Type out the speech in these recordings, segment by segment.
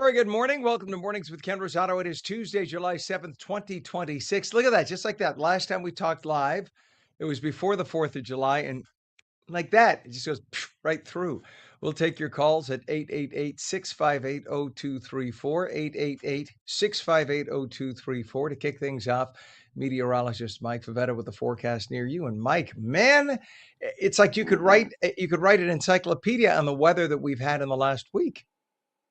Very good morning. Welcome to Mornings with Ken Rosato. It is Tuesday, July 7th, 2026. Look at that. Just like that. Last time we talked live, it was before the 4th of July. And like that, it just goes right through. We'll take your calls at 888-658-0234, 888-658-0234 to kick things off. Meteorologist Mike Favetta with the forecast near you. And Mike, man, it's like you could write an encyclopedia on the weather that we've had in the last week.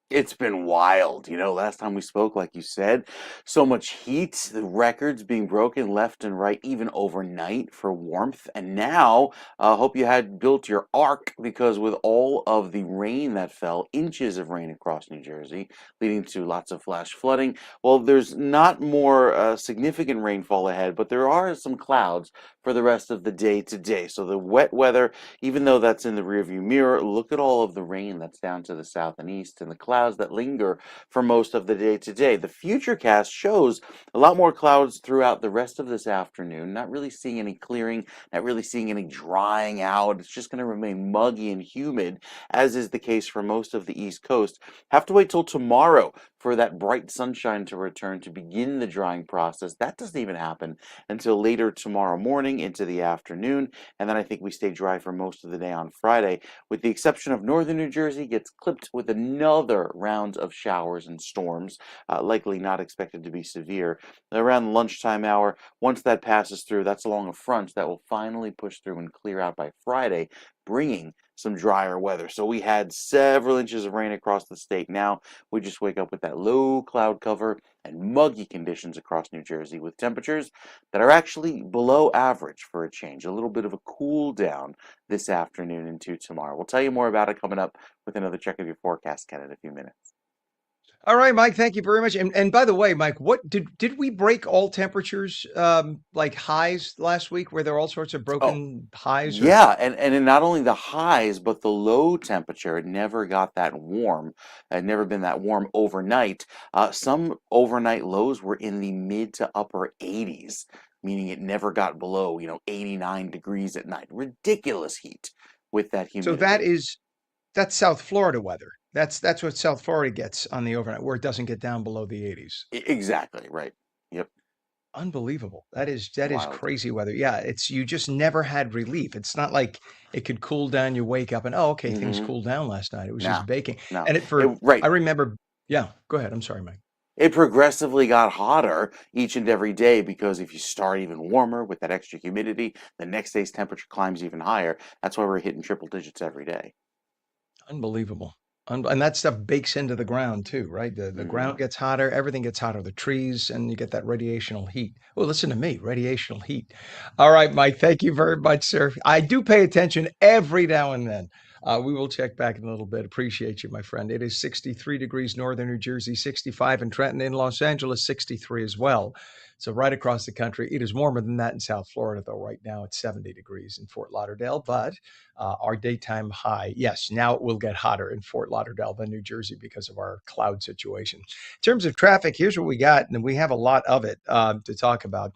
It's been wild. Last time we spoke, like you said, so much heat, the records being broken left and right, even overnight for warmth. And now, hope you had built your ark because with all of the rain that fell, inches of rain across New Jersey, leading to lots of flash flooding. Well, there's not more significant rainfall ahead, but there are some clouds for the rest of the day today. So the wet weather, even though that's in the rearview mirror, look at all of the rain that's down to the south and east and the clouds that linger for most of the day today. The futurecast shows a lot more clouds throughout the rest of this afternoon. Not really seeing any clearing, not really seeing any drying out. It's just going to remain muggy and humid, as is the case for most of the East Coast. Have to wait till tomorrow for that bright sunshine to return to begin the drying process. That doesn't even happen until later tomorrow morning into the afternoon. And then I think we stay dry for most of the day on Friday, with the exception of northern New Jersey gets clipped with another round of showers and storms, likely not expected to be severe. Around the lunchtime hour, once that passes through, that's along a front that will finally push through and clear out by Friday, bringing some drier weather. So we had several inches of rain across the state. Now we just wake up with that low cloud cover and muggy conditions across New Jersey with temperatures that are actually below average for a change. A little bit of a cool down this afternoon into tomorrow. We'll tell you more about it coming up with another check of your forecast, Ken, in a few minutes. All right, Mike, thank you very much. And by the way, Mike, what did we break all temperatures like highs last week? Were there all sorts of Oh, broken highs or yeah, and in not only the highs, but the low temperature. It never got that warm. It had never been that warm overnight. Some overnight lows were in the mid to upper 80s, meaning it never got below, 89 degrees at night. Ridiculous heat with that so humidity. that's South Florida weather. That's what South Florida gets on the overnight, where it doesn't get down below the 80s. Exactly, right. Yep, Unbelievable. That is wild. crazy weather. Yeah, it's you just never had relief. It's not like it could cool down, you wake up and oh, okay, things hmm cooled down last night. It was No, just baking. no. And Right. I remember, yeah, go ahead. I'm sorry, Mike. It progressively got hotter each and every day because if you start even warmer with that extra humidity, the next day's temperature climbs even higher. That's why we're hitting triple digits every day. Unbelievable. And that stuff bakes into the ground too, right? The hmm ground gets hotter, everything gets hotter, the trees, and you get that radiational heat. Well, listen to me, radiational heat. All right, Mike, thank you very much, sir. I do pay attention every now and then. We will check back in a little bit. Appreciate you, my friend. It is 63 degrees northern New Jersey, 65 in Trenton, in Los Angeles, 63 as well. So right across the country, it is warmer than that in South Florida, though. Right now, it's 70 degrees in Fort Lauderdale, but our daytime high. Yes, now it will get hotter in Fort Lauderdale than New Jersey because of our cloud situation. In terms of traffic, here's what we got, and we have a lot of it to talk about.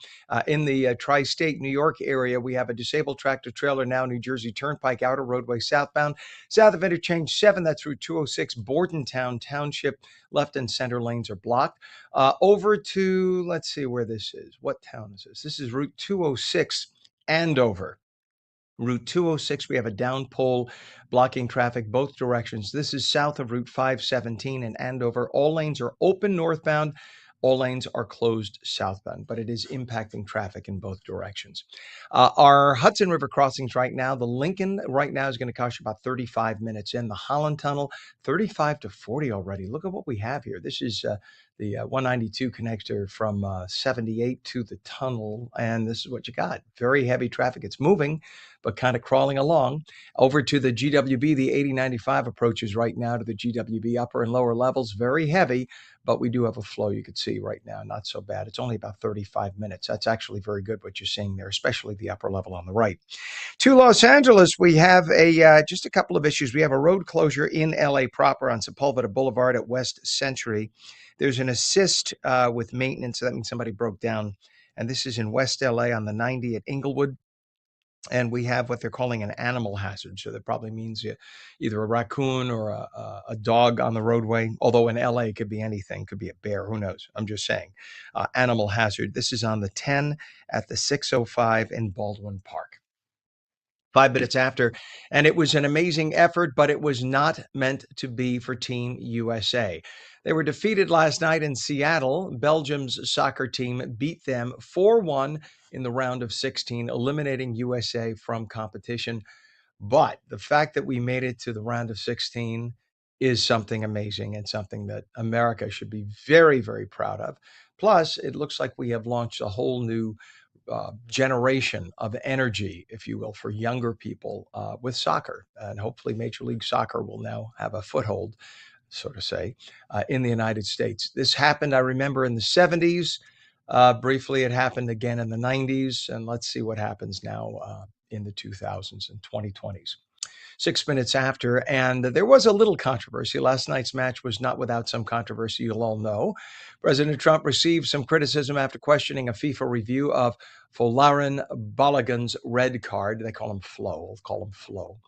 In the tri state New York area, we have a disabled tractor trailer now, New Jersey Turnpike, outer roadway southbound, south of interchange 7, that's Route 206, Bordentown Township. Left and center lanes are blocked. Over to, let's see where this is. What town is this? This is Route 206, Andover. Route 206, we have a down pole blocking traffic both directions. This is south of Route 517 in Andover. All lanes are open northbound. All lanes are closed southbound, but it is impacting traffic in both directions. Our Hudson River crossings right now, the Lincoln right now is going to cost you about 35 minutes in. The Holland Tunnel, 35 to 40 already. Look at what we have here. This is the 192 connector from 78 to the tunnel, and this is what you got. Very heavy traffic. It's moving, but kind of crawling along. Over to the GWB, the 8095 approaches right now to the GWB upper and lower levels. Very heavy, but we do have a flow you could see right now. Not so bad. It's only about 35 minutes. That's actually very good what you're seeing there, especially the upper level on the right. To Los Angeles, we have just a couple of issues. We have a road closure in LA proper on Sepulveda Boulevard at West Century. There's an assist with maintenance. So that means somebody broke down. And this is in West LA on the 90 at Inglewood. and we have what they're calling an animal hazard. So that probably means either a raccoon or a dog on the roadway. Although in LA, it could be anything, could be a bear, who knows? I'm just saying. Animal hazard. This is on the 10 at the 605 in Baldwin Park. 5 minutes after, and it was an amazing effort, but it was not meant to be for Team USA. They were defeated last night in Seattle. Belgium's soccer team beat them 4-1 in the round of 16, eliminating USA from competition. But the fact that we made it to the round of 16 is something amazing and something that America should be very, very proud of. Plus, it looks like we have launched a whole new generation of energy, if you will, for younger people with soccer. And hopefully, Major League Soccer will now have a foothold, so to say, in the United States. This happened, I remember, in the 70s. Briefly, it happened again in the 90s. And let's see what happens now in the 2000s and 2020s. 6 minutes after, and there was a little controversy. Last night's match was not without some controversy, you'll all know. President Trump received some criticism after questioning a FIFA review of Folarin Balogun's red card. They call him Flo. We'll call him Flo.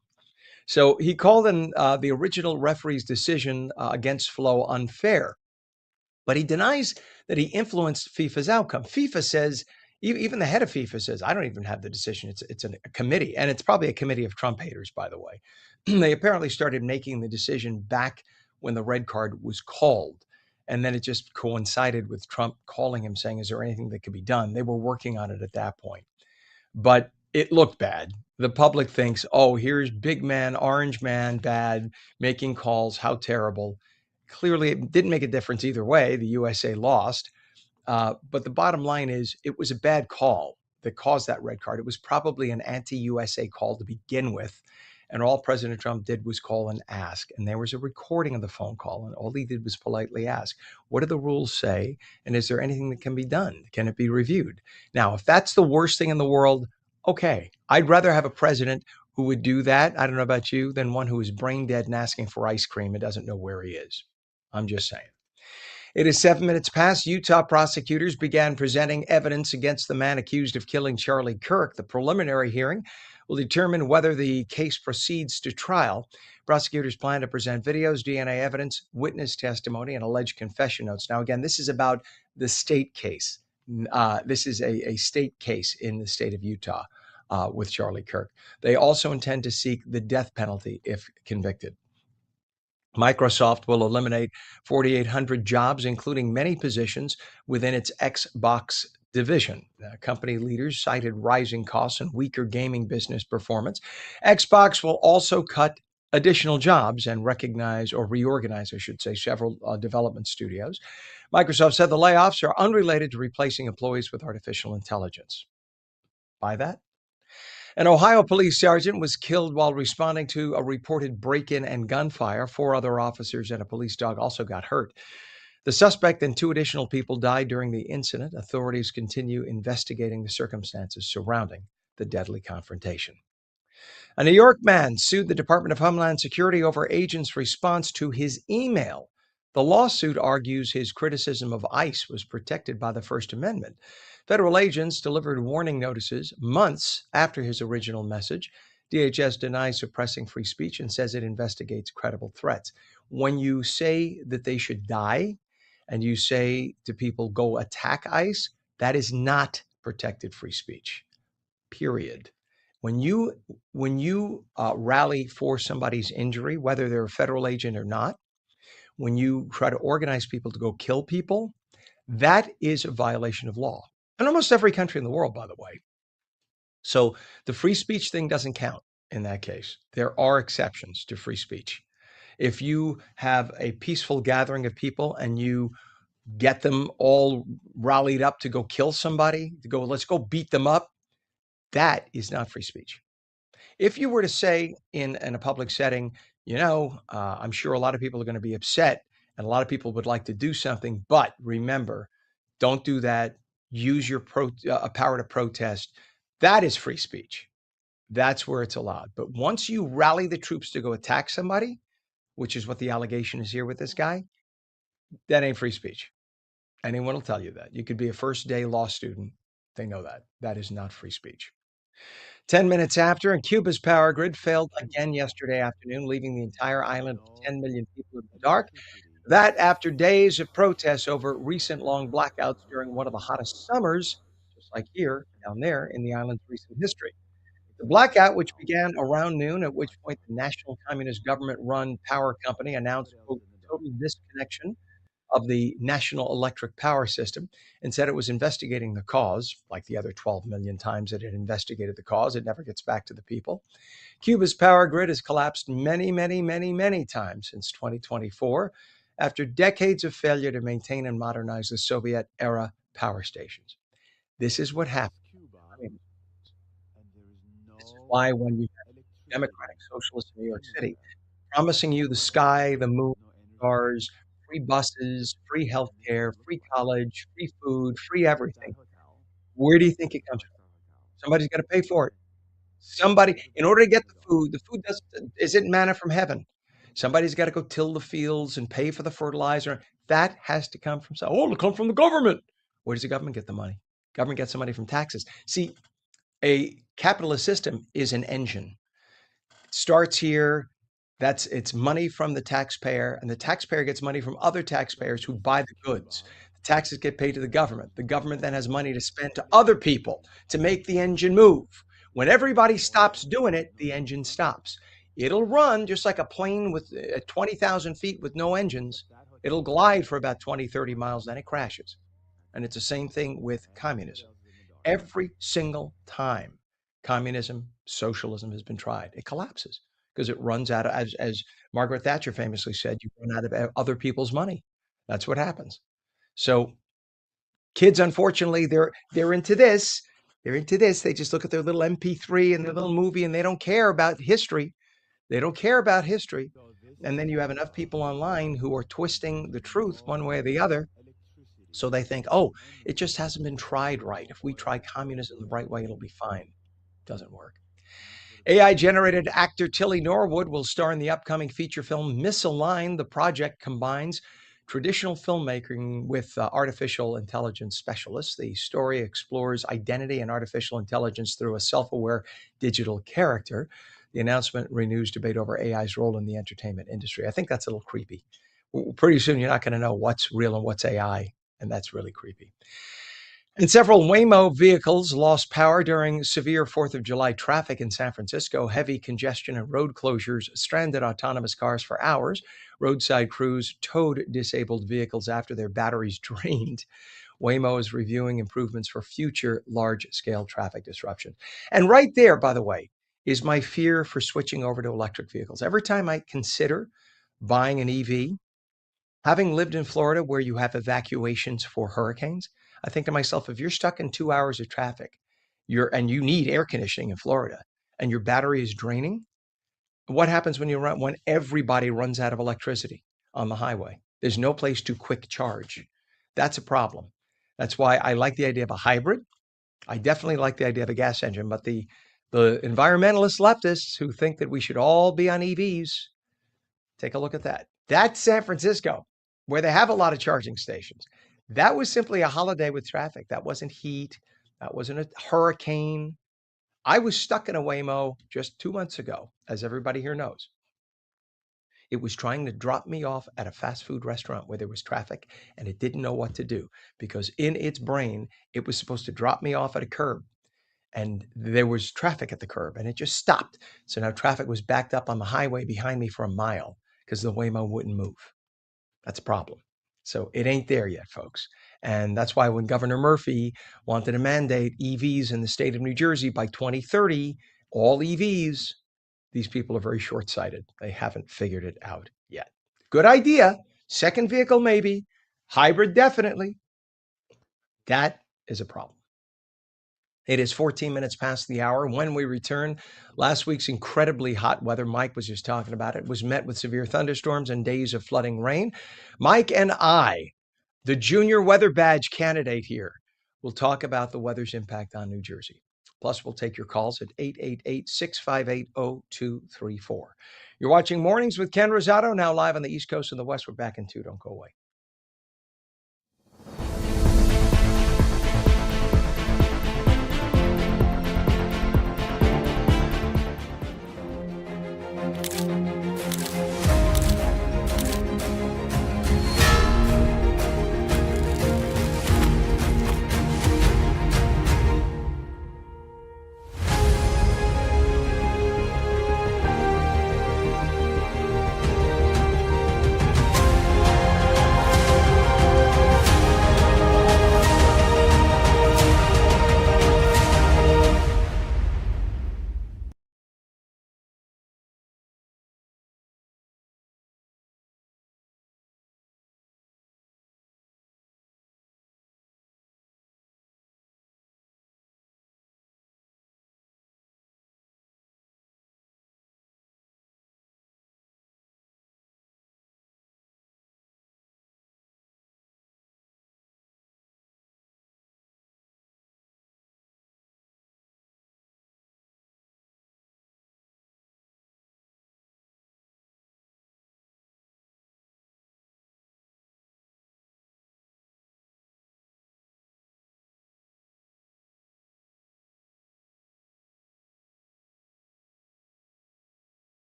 So he called in the original referee's decision against Flo unfair, but he denies that he influenced FIFA's outcome. FIFA says, even the head of FIFA says, I don't even have the decision. It's a committee, and it's probably a committee of Trump haters, by the way. They apparently started making the decision back when the red card was called. And then it just coincided with Trump calling him saying, is there anything that could be done? They were working on it at that point. But it looked bad. The public thinks, oh, here's big man, orange man, bad, making calls. How terrible. Clearly, it didn't make a difference either way. The USA lost. But the bottom line is it was a bad call that caused that red card. It was probably an anti-USA call to begin with. And all President Trump did was call and ask. And there was a recording of the phone call. And all he did was politely ask, what do the rules say? And is there anything that can be done? Can it be reviewed? Now, if that's the worst thing in the world, okay. I'd rather have a president who would do that, I don't know about you, than one who is brain dead and asking for ice cream and doesn't know where he is. I'm just saying. It is 7 minutes past. Utah prosecutors began presenting evidence against the man accused of killing Charlie Kirk. The preliminary hearing will determine whether the case proceeds to trial. Prosecutors plan to present videos, DNA evidence, witness testimony, and alleged confession notes. Now, again, this is about the state case. This is a state case in the state of Utah with Charlie Kirk. They also intend to seek the death penalty if convicted. Microsoft will eliminate 4,800 jobs, including many positions within its Xbox division. Company leaders cited rising costs and weaker gaming business performance. Xbox will also cut additional jobs and reorganize, I should say, several development studios. Microsoft said the layoffs are unrelated to replacing employees with artificial intelligence. Buy that? An Ohio police sergeant was killed while responding to a reported break-in and gunfire. 4 other officers and a police dog also got hurt. The suspect and 2 additional people died during the incident. Authorities continue investigating the circumstances surrounding the deadly confrontation. A New York man sued the Department of Homeland Security over agents' response to his email. The lawsuit argues his criticism of ICE was protected by the First Amendment. Federal agents delivered warning notices months after his original message. DHS denies suppressing free speech and says it investigates credible threats. When you say that they should die and you say to people, go attack ICE, that is not protected free speech, period. When you rally for somebody's injury, whether they're a federal agent or not, when you try to organize people to go kill people, that is a violation of law. In almost every country in the world, by the way. So the free speech thing doesn't count in that case. There are exceptions to free speech. If you have a peaceful gathering of people and you get them all rallied up to go kill somebody, to go, let's go beat them up, that is not free speech. If you were to say in a public setting, I'm sure a lot of people are going to be upset and a lot of people would like to do something, but remember, don't do that. Use your power to protest. That is free speech. That's where it's allowed. But once you rally the troops to go attack somebody, which is what the allegation is here with this guy, that ain't free speech. Anyone will tell you that. You could be a first day law student. They know that. That is not free speech. 10 minutes after, and Cuba's power grid failed again yesterday afternoon, leaving the entire island of 10 million people in the dark. That after days of protests over recent long blackouts during one of the hottest summers, just like here, down there in the island's recent history. The blackout, which began around noon, at which point the National Communist Government-run power company announced, quote, total disconnection of the national electric power system and said it was investigating the cause, like the other 12 million times that it investigated the cause. It never gets back to the people. Cuba's power grid has collapsed many times since 2024 after decades of failure to maintain and modernize the Soviet era power stations. This is what happened. I mean, this is why when you have democratic socialists in New York City promising you the sky, the moon, stars, free buses, free healthcare, free college, free food, free everything. Where do you think it comes from? Somebody's got to pay for it. Somebody, in order to get the food isn't manna from heaven. Somebody's got to go till the fields and pay for the fertilizer. That has to come from somewhere. Oh, it'll come from the government. Where does the government get the money? Government gets the money from taxes. See, a capitalist system is an engine. It starts here. It's money from the taxpayer, and the taxpayer gets money from other taxpayers who buy the goods. The taxes get paid to the government. The government then has money to spend to other people to make the engine move. When everybody stops doing it, the engine stops. It'll run just like a plane with 20,000 feet with no engines. It'll glide for about 20, 30 miles, then it crashes. And it's the same thing with communism. Every single time communism, socialism has been tried, it collapses because it runs out of, as Margaret Thatcher famously said, you run out of other people's money. That's what happens. So kids, unfortunately, they're into this. They're into this. They just look at their little MP3 and their little movie, and they don't care about history. They don't care about history. And then you have enough people online who are twisting the truth one way or the other. So they think, oh, it just hasn't been tried right. If we try communism the right way, it'll be fine. Doesn't work. AI-generated actor Tilly Norwood will star in the upcoming feature film Misaligned. The project combines traditional filmmaking with artificial intelligence specialists. The story explores identity and artificial intelligence through a self-aware digital character. The announcement renews debate over AI's role in the entertainment industry. I think that's a little creepy. Pretty soon, you're not going to know what's real and what's AI, and that's really creepy. And several Waymo vehicles lost power during severe 4th of July traffic in San Francisco. Heavy congestion and road closures stranded autonomous cars for hours. Roadside crews towed disabled vehicles after their batteries drained. Waymo is reviewing improvements for future large-scale traffic disruption. And right there, by the way, is my fear for switching over to electric vehicles. Every time I consider buying an EV, having lived in Florida where you have evacuations for hurricanes, I think to myself, if you're stuck in 2 hours of traffic, and you need air conditioning in Florida, and your battery is draining, what happens when everybody runs out of electricity on the highway? There's no place to quick charge. That's a problem. That's why I like the idea of a hybrid. I definitely like the idea of a gas engine, but the environmentalist leftists who think that we should all be on EVs, take a look at that. That's San Francisco, where they have a lot of charging stations. That was simply a holiday with traffic. That wasn't heat. That wasn't a hurricane. I was stuck in a Waymo just 2 months ago, as everybody here knows. It was trying to drop me off at a fast food restaurant where there was traffic, and it didn't know what to do because in its brain, it was supposed to drop me off at a curb. And there was traffic at the curb, and it just stopped. So now traffic was backed up on the highway behind me for a mile because the Waymo wouldn't move. That's a problem. So it ain't there yet, folks. And that's why when Governor Murphy wanted to mandate EVs in the state of New Jersey by 2030, all EVs, these people are very short-sighted. They haven't figured it out yet. Good idea. Second vehicle, maybe. Hybrid, definitely. That is a problem. It is 14 minutes past the hour. When we return, last week's incredibly hot weather, Mike was just talking about it, was met with severe thunderstorms and days of flooding rain. Mike and I, the junior weather badge candidate here, will talk about the weather's impact on New Jersey. Plus, we'll take your calls at 888-658-0234. You're watching Mornings with Ken Rosato, now live on the East Coast and the West. We're back in 2. Don't go away.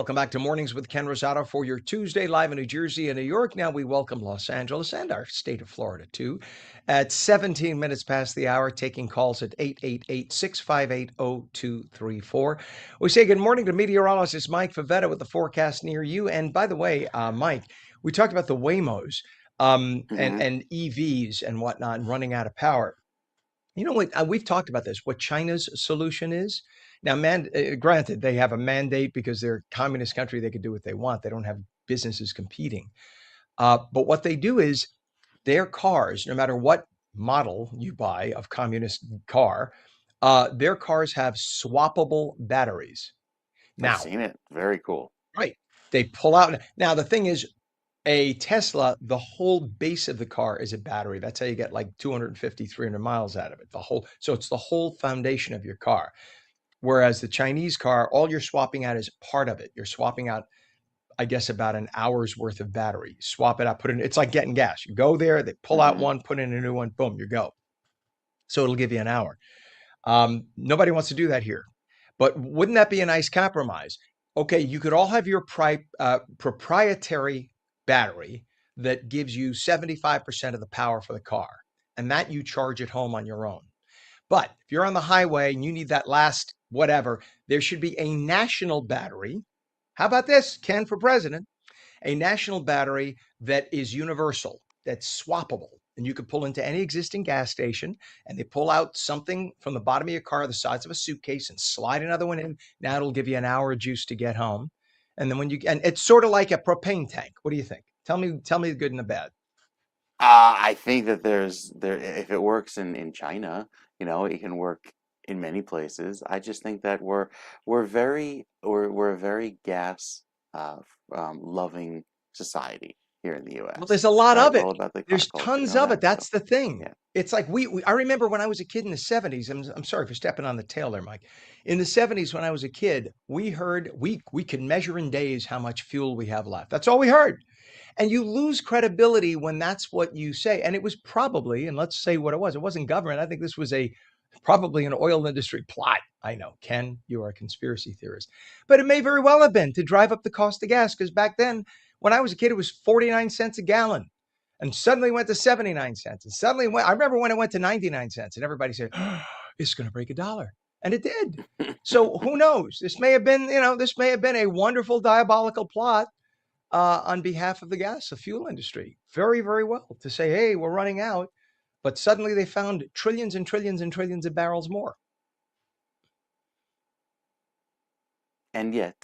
Welcome back to Mornings with Ken Rosato for your Tuesday live in New Jersey and New York. Now we welcome Los Angeles and our state of Florida too at 17 minutes past the hour, taking calls at 888-658-0234. We say good morning to meteorologist Mike Favetta with the forecast near you. And by the way, Mike, we talked about the Waymos Hmm. and EVs and whatnot and running out of power. You know what? We've talked about this. What China's solution is now, granted, they have a mandate because they're a communist country. They can do what they want. They don't have businesses competing. But what they do is their cars, no matter what model you buy of communist car, their cars have swappable batteries. I've Now, seen it. Very cool. right? They pull out. Now, the thing is, a Tesla, the whole base of the car is a battery. That's how you get like 250, 300 miles out of it. So it's the whole foundation of your car. Whereas the Chinese car, all you're swapping out is part of it. You're swapping out, I guess, about an hour's worth of battery. Swap it out, put it in. It's like getting gas. You go there, they pull out Hmm. one, put in a new one, boom, you go. So it'll give you an hour. Nobody wants to do that here. But wouldn't that be a nice compromise? Okay, you could all have your proprietary battery that gives you 75% of the power for the car, and that you charge at home on your own. But if you're on the highway and you need that last whatever, there should be a national battery. How about this, Ken, for president? A national battery that is universal, that's swappable. And you could pull into any existing gas station and they pull out something from the bottom of your car, the size of a suitcase, and slide another one in. Now it'll give you an hour of juice to get home. And then and it's sort of like a propane tank. What do you think? Tell me the good and the bad. I think that there if it works in China, it can work in many places. I just think that we're a very gas loving society here in the Well, U.S. there's a lot Right? of We're it. all about the car There's culture and tons all of it. that. So That's the thing. yeah. It's like I remember when I was a kid in the 70s. I'm sorry for stepping on the tail there, Mike. In the 70s, when I was a kid, we could measure in days how much fuel we have left. That's all we heard. And you lose credibility when that's what you say. And it was probably, and let's say what it was. It wasn't government. I think this was probably an oil industry plot. I know, Ken, you are a conspiracy theorist. But it may very well have been to drive up the cost of gas because back then, when I was a kid, it was 49 cents a gallon. And suddenly went to 79 cents. And suddenly I remember when it went to 99 cents and everybody said, oh, it's going to break a dollar. And it did. So who knows? This may have been a wonderful diabolical plot on behalf of the fuel industry. Very, very well to say, hey, we're running out. But suddenly they found trillions and trillions and trillions of barrels more. And yet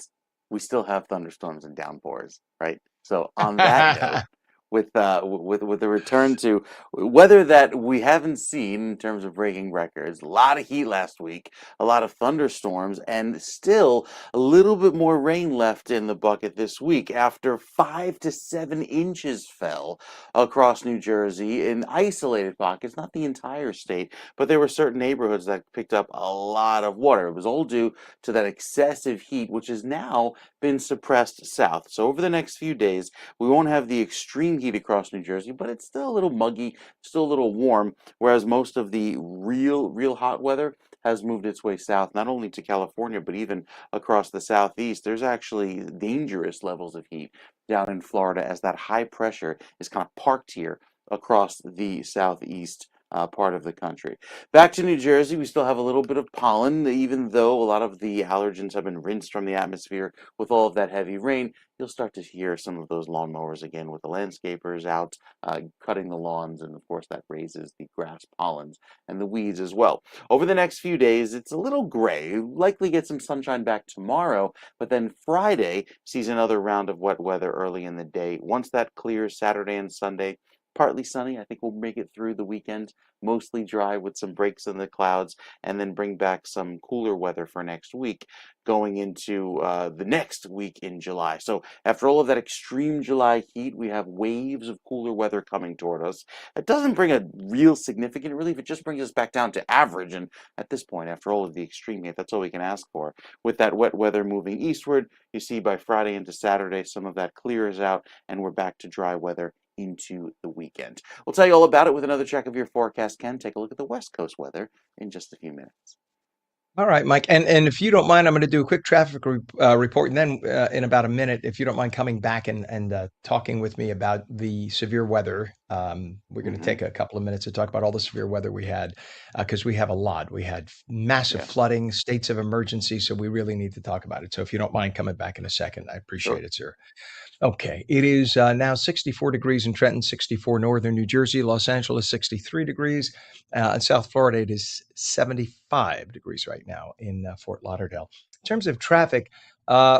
we still have thunderstorms and downpours, right? So on that note, with a return to weather that we haven't seen in terms of breaking records, a lot of heat last week, a lot of thunderstorms, and still a little bit more rain left in the bucket this week after 5 to 7 inches fell across New Jersey in isolated pockets, not the entire state, but there were certain neighborhoods that picked up a lot of water. It was all due to that excessive heat, which has now been suppressed south. So over the next few days, we won't have the extreme heat across New Jersey, but it's still a little muggy, still a little warm, whereas most of the real hot weather has moved its way south, not only to California, but even across the southeast. There's actually dangerous levels of heat down in Florida as that high pressure is kind of parked here across the southeast part of the country. Back to New Jersey, we still have a little bit of pollen, even though a lot of the allergens have been rinsed from the atmosphere with all of that heavy rain. You'll start to hear some of those lawnmowers again with the landscapers out cutting the lawns, and of course that raises the grass pollens and the weeds as well. Over the next few days, it's a little gray. Likely get some sunshine back tomorrow, but then Friday sees another round of wet weather early in the day. Once that clears Saturday and Sunday, partly sunny. I think we'll make it through the weekend, mostly dry with some breaks in the clouds, and then bring back some cooler weather for next week going into the next week in July. So after all of that extreme July heat, we have waves of cooler weather coming toward us. It doesn't bring a real significant relief. It just brings us back down to average. And at this point, after all of the extreme heat, that's all we can ask for. With that wet weather moving eastward, you see by Friday into Saturday, some of that clears out and we're back to dry weather into the weekend. We'll tell you all about it with another check of your forecast, Ken. Take a look at the West Coast weather in just a few minutes. All right, Mike. And if you don't mind, I'm going to do a quick traffic report, and then in about a minute, if you don't mind coming back and talking with me about the severe weather. We're going to Hmm. take a couple of minutes to talk about all the severe weather we had, because we have a lot. We had massive Yeah, flooding, states of emergency, so we really need to talk about it. So if you don't mind coming back in a second, I sure. appreciate it, sir. Okay, it is now 64 degrees in Trenton, 64 northern New Jersey, Los Angeles 63 degrees, in South Florida it is 75 degrees right now in Fort Lauderdale. In terms of traffic,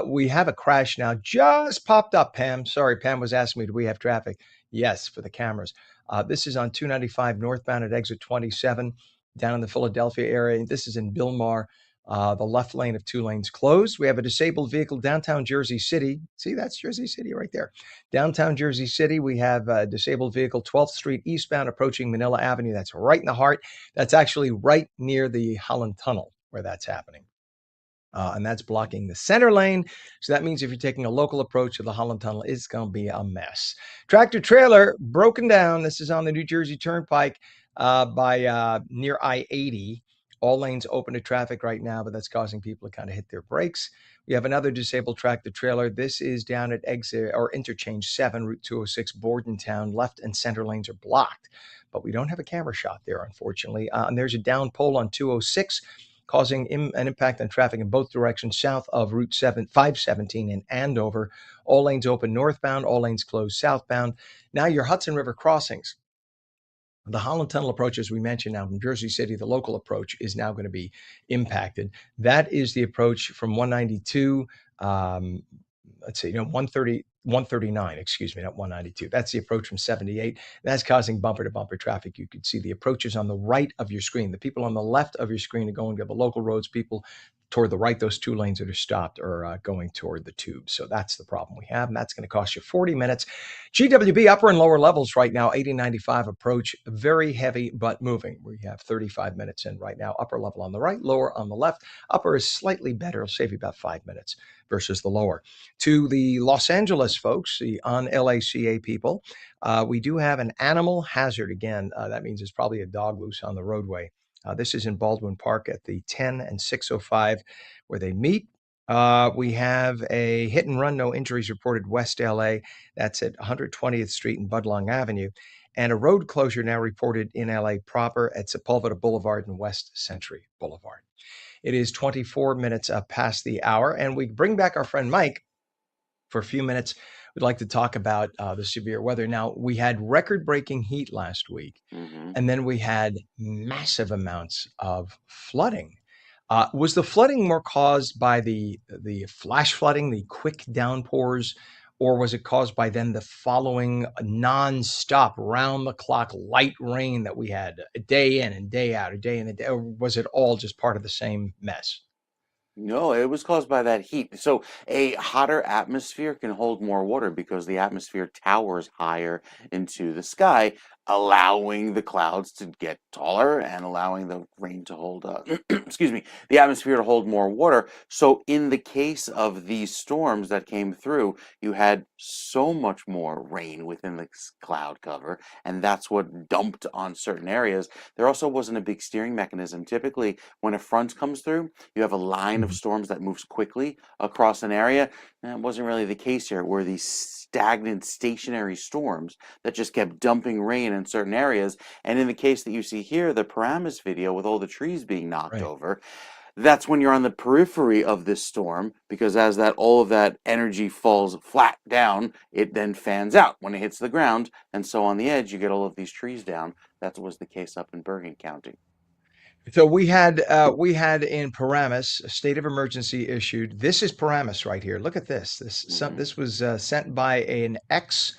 we have a crash now just popped up. Pam, sorry, Pam was asking me, do we have traffic? Yes, for the cameras. This is on 295 northbound at exit 27 down in the Philadelphia area. This is in Bilmar. The left lane of two lanes closed. We have a disabled vehicle downtown Jersey City. See, that's Jersey City right there. Downtown Jersey City, we have a disabled vehicle 12th Street eastbound approaching Manila Avenue. That's right in the heart. That's actually right near the Holland Tunnel where that's happening. And that's blocking the center lane. So that means if you're taking a local approach to the Holland Tunnel, it's going to be a mess. Tractor trailer broken down. This is on the New Jersey Turnpike by near I-80. All lanes open to traffic right now, but that's causing people to kind of hit their brakes. We have another disabled tractor trailer. This is down at exit or interchange 7, Route 206, Bordentown. Left and center lanes are blocked, but we don't have a camera shot there, unfortunately. And there's a down pole on 206 causing an impact on traffic in both directions south of Route 517 in Andover. All lanes open northbound, all lanes closed southbound. Now your Hudson River crossings. The Holland Tunnel approach, as we mentioned now from Jersey City, the local approach is now going to be impacted. That is the approach from 192, let's see, 130, 139, excuse me, not 192. That's the approach from 78. That's causing bumper to bumper traffic. You could see the approaches on the right of your screen. The people on the left of your screen are going to the local roads. People toward the right, those two lanes that are stopped are going toward the tube. So that's the problem we have, and that's going to cost you 40 minutes. GWB upper and lower levels right now, 8095 approach, very heavy but moving. We have 35 minutes in right now. Upper level on the right, lower on the left. Upper is slightly better. It'll save you about 5 minutes versus the lower. To the Los Angeles folks, the on LACA people, we do have an animal hazard. Again, that means there's probably a dog loose on the roadway. This is in Baldwin Park at the 10 and 605 where they meet. We have a hit and run, no injuries reported West LA. That's at 120th Street and Budlong Avenue. And a road closure now reported in LA proper at Sepulveda Boulevard and West Century Boulevard. It is 24 minutes past the hour, and we bring back our friend Mike for a few minutes. We'd like to talk about the severe weather. Now, we had record breaking heat last week, Hmm. and then we had massive amounts of flooding. Was the flooding more caused by the flash flooding, the quick downpours, or was it caused by then the following nonstop, round the clock light rain that we had a day in and day out, a day in and day, or was it all just part of the same mess? No, it was caused by that heat. So a hotter atmosphere can hold more water because the atmosphere towers higher into the sky, allowing the clouds to get taller and allowing the rain to hold, excuse me, the atmosphere to hold more water. So in the case of these storms that came through, you had so much more rain within the cloud cover, and that's what dumped on certain areas. There also wasn't a big steering mechanism. Typically, when a front comes through, you have a line of Mhm. storms that moves quickly across an area. That wasn't really the case here. Were these stagnant, stationary storms that just kept dumping rain in certain areas. And in the case that you see here, the Paramus video with all the trees being knocked Right. over, that's when you're on the periphery of this storm because as that all of that energy falls flat down, it then fans out when it hits the ground. And so on the edge, you get all of these trees down. That was the case up in Bergen County. So we had in Paramus a state of emergency issued. This is Paramus right here. Look at this. Hmm. This was sent by an ex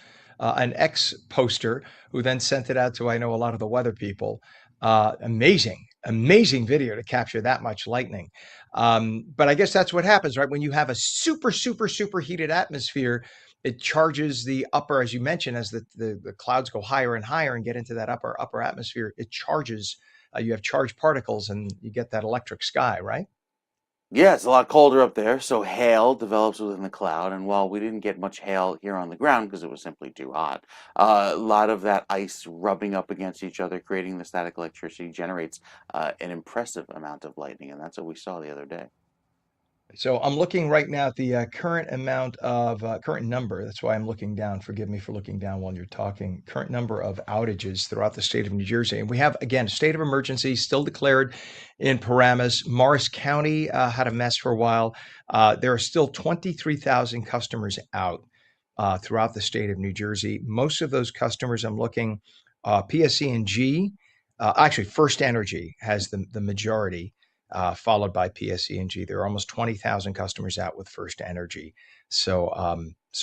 poster who then sent it out to I know a lot of the weather people. Amazing video to capture that much lightning. But I guess that's what happens, right? When you have a super heated atmosphere, it charges the upper, as you mentioned, as the clouds go higher and higher and get into that upper atmosphere. It charges, you have charged particles and you get that electric sky, right? Yeah, it's a lot colder up there, so hail develops within the cloud. And while we didn't get much hail here on the ground because it was simply too hot, a lot of that ice rubbing up against each other, creating the static electricity, generates an impressive amount of lightning, and that's what we saw the other day. So I'm looking right now at the current amount of current number. That's why I'm looking down. Forgive me for looking down while you're talking. Current number of outages throughout the state of New Jersey. And we have, again, a state of emergency still declared in Paramus. Morris County had a mess for a while. There are still 23,000 customers out throughout the state of New Jersey. Most of those customers, I'm looking, PSE&G, actually, First Energy has the majority, followed by PSE&G. There are almost 20,000 customers out with First Energy. So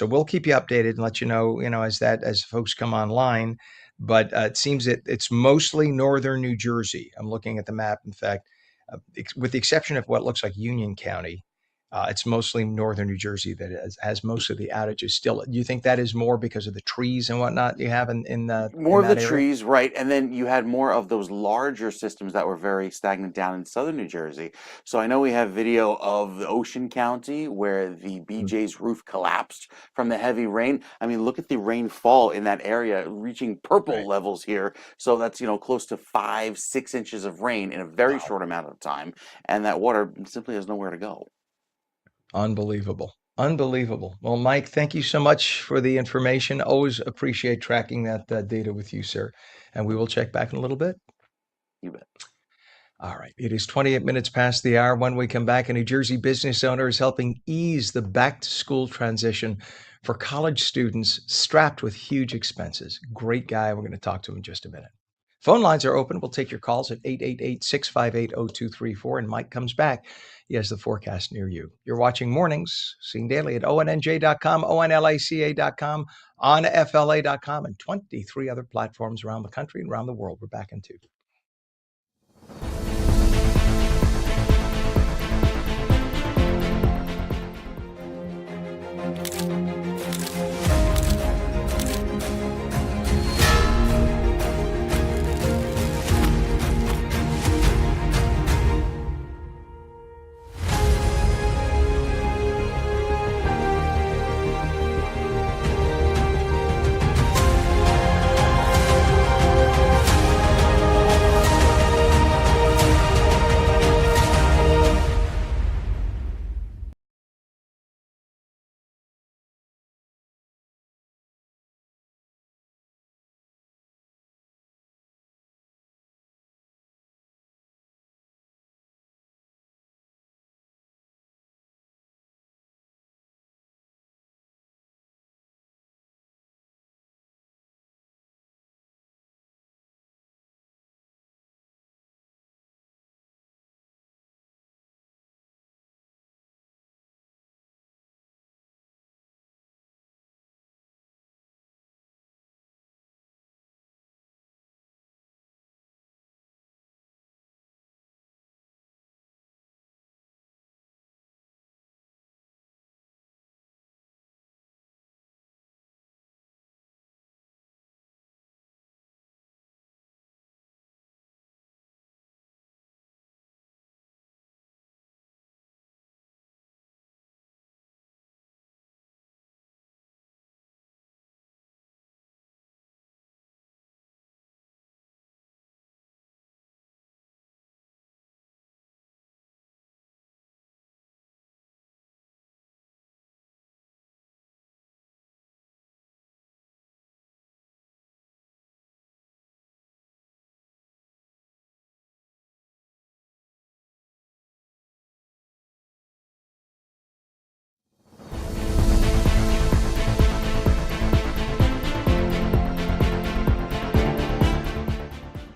we'll keep you updated and let you know, as folks come online. But it seems that it's mostly northern New Jersey. I'm looking at the map. In fact, with the exception of what looks like Union County, it's mostly northern New Jersey that has most of the outages still. Do you think that is more because of the trees and whatnot you have More in of the that area? trees, right? And then you had more of those larger systems that were very stagnant down in southern New Jersey. So I know we have video of the Ocean County where the Mm. BJ's roof collapsed from the heavy rain. I mean, look at the rainfall in that area, reaching purple Right. levels here. So that's, close to 5, 6 inches of rain in a very Wow. short amount of time. And that water simply has nowhere to go. Unbelievable. Unbelievable. Well, Mike, thank you so much for the information. Always appreciate tracking that data with you, sir. And we will check back in a little bit. You bet. All right. It is 28 minutes past the hour. When we come back, a New Jersey business owner is helping ease the back to school transition for college students strapped with huge expenses. Great guy. We're going to talk to him in just a minute. Phone lines are open. We'll take your calls at 888-658-0234. And Mike comes back. He has the forecast near you. You're watching Mornings, seen daily at ONNJ.com, ONLACA.com, on FLA.com, and 23 other platforms around the country and around the world. We're back in 2.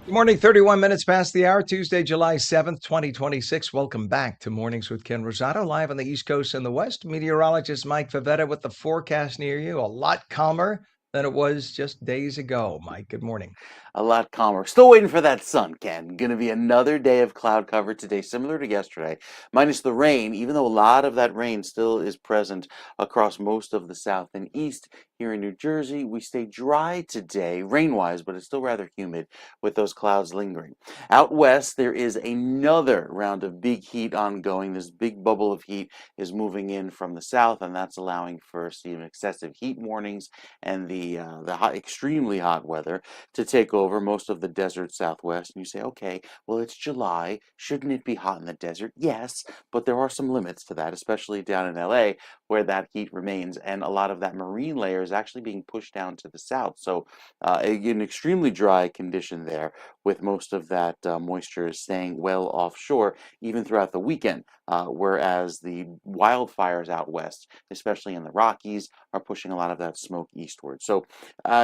Good morning, 31 minutes past the hour, Tuesday, July 7th, 2026. Welcome back to Mornings with Ken Rosato, live on the East Coast and the West. Meteorologist Mike Favetta with the forecast near you. A lot calmer than it was just days ago. Mike, good morning. A lot calmer. Still waiting for that sun, Ken. Gonna be another day of cloud cover today, similar to yesterday, minus the rain, even though a lot of that rain still is present across most of the south and east Here in New Jersey, we stay dry today, rain-wise, but it's still rather humid with those clouds lingering. Out west, there is another round of big heat ongoing. This big bubble of heat is moving in from the south, and that's allowing for some excessive heat warnings and the hot, extremely hot weather to take over most of the desert southwest. And you say, okay, well, it's July. Shouldn't it be hot in the desert? Yes, but there are some limits to that, especially down in LA, where that heat remains, and a lot of that marine layer is actually being pushed down to the south. So, an extremely dry condition there, with most of that moisture staying well offshore, even throughout the weekend. Whereas the wildfires out west, especially in the Rockies, are pushing a lot of that smoke eastward. So,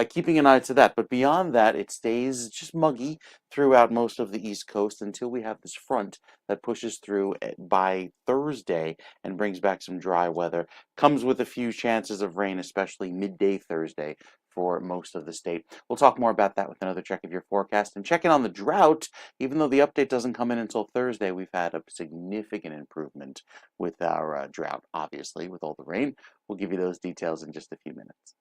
keeping an eye to that. But beyond that, it stays just muggy throughout most of the East Coast until we have this front that pushes through by Thursday and brings back some dry weather. Comes with a few chances of rain, especially midday Thursday for most of the state. We'll talk more about that with another check of your forecast and check in on the drought. Even though the update doesn't come in until Thursday, we've had a significant improvement with our drought, obviously, with all the rain. We'll give you those details in just a few minutes.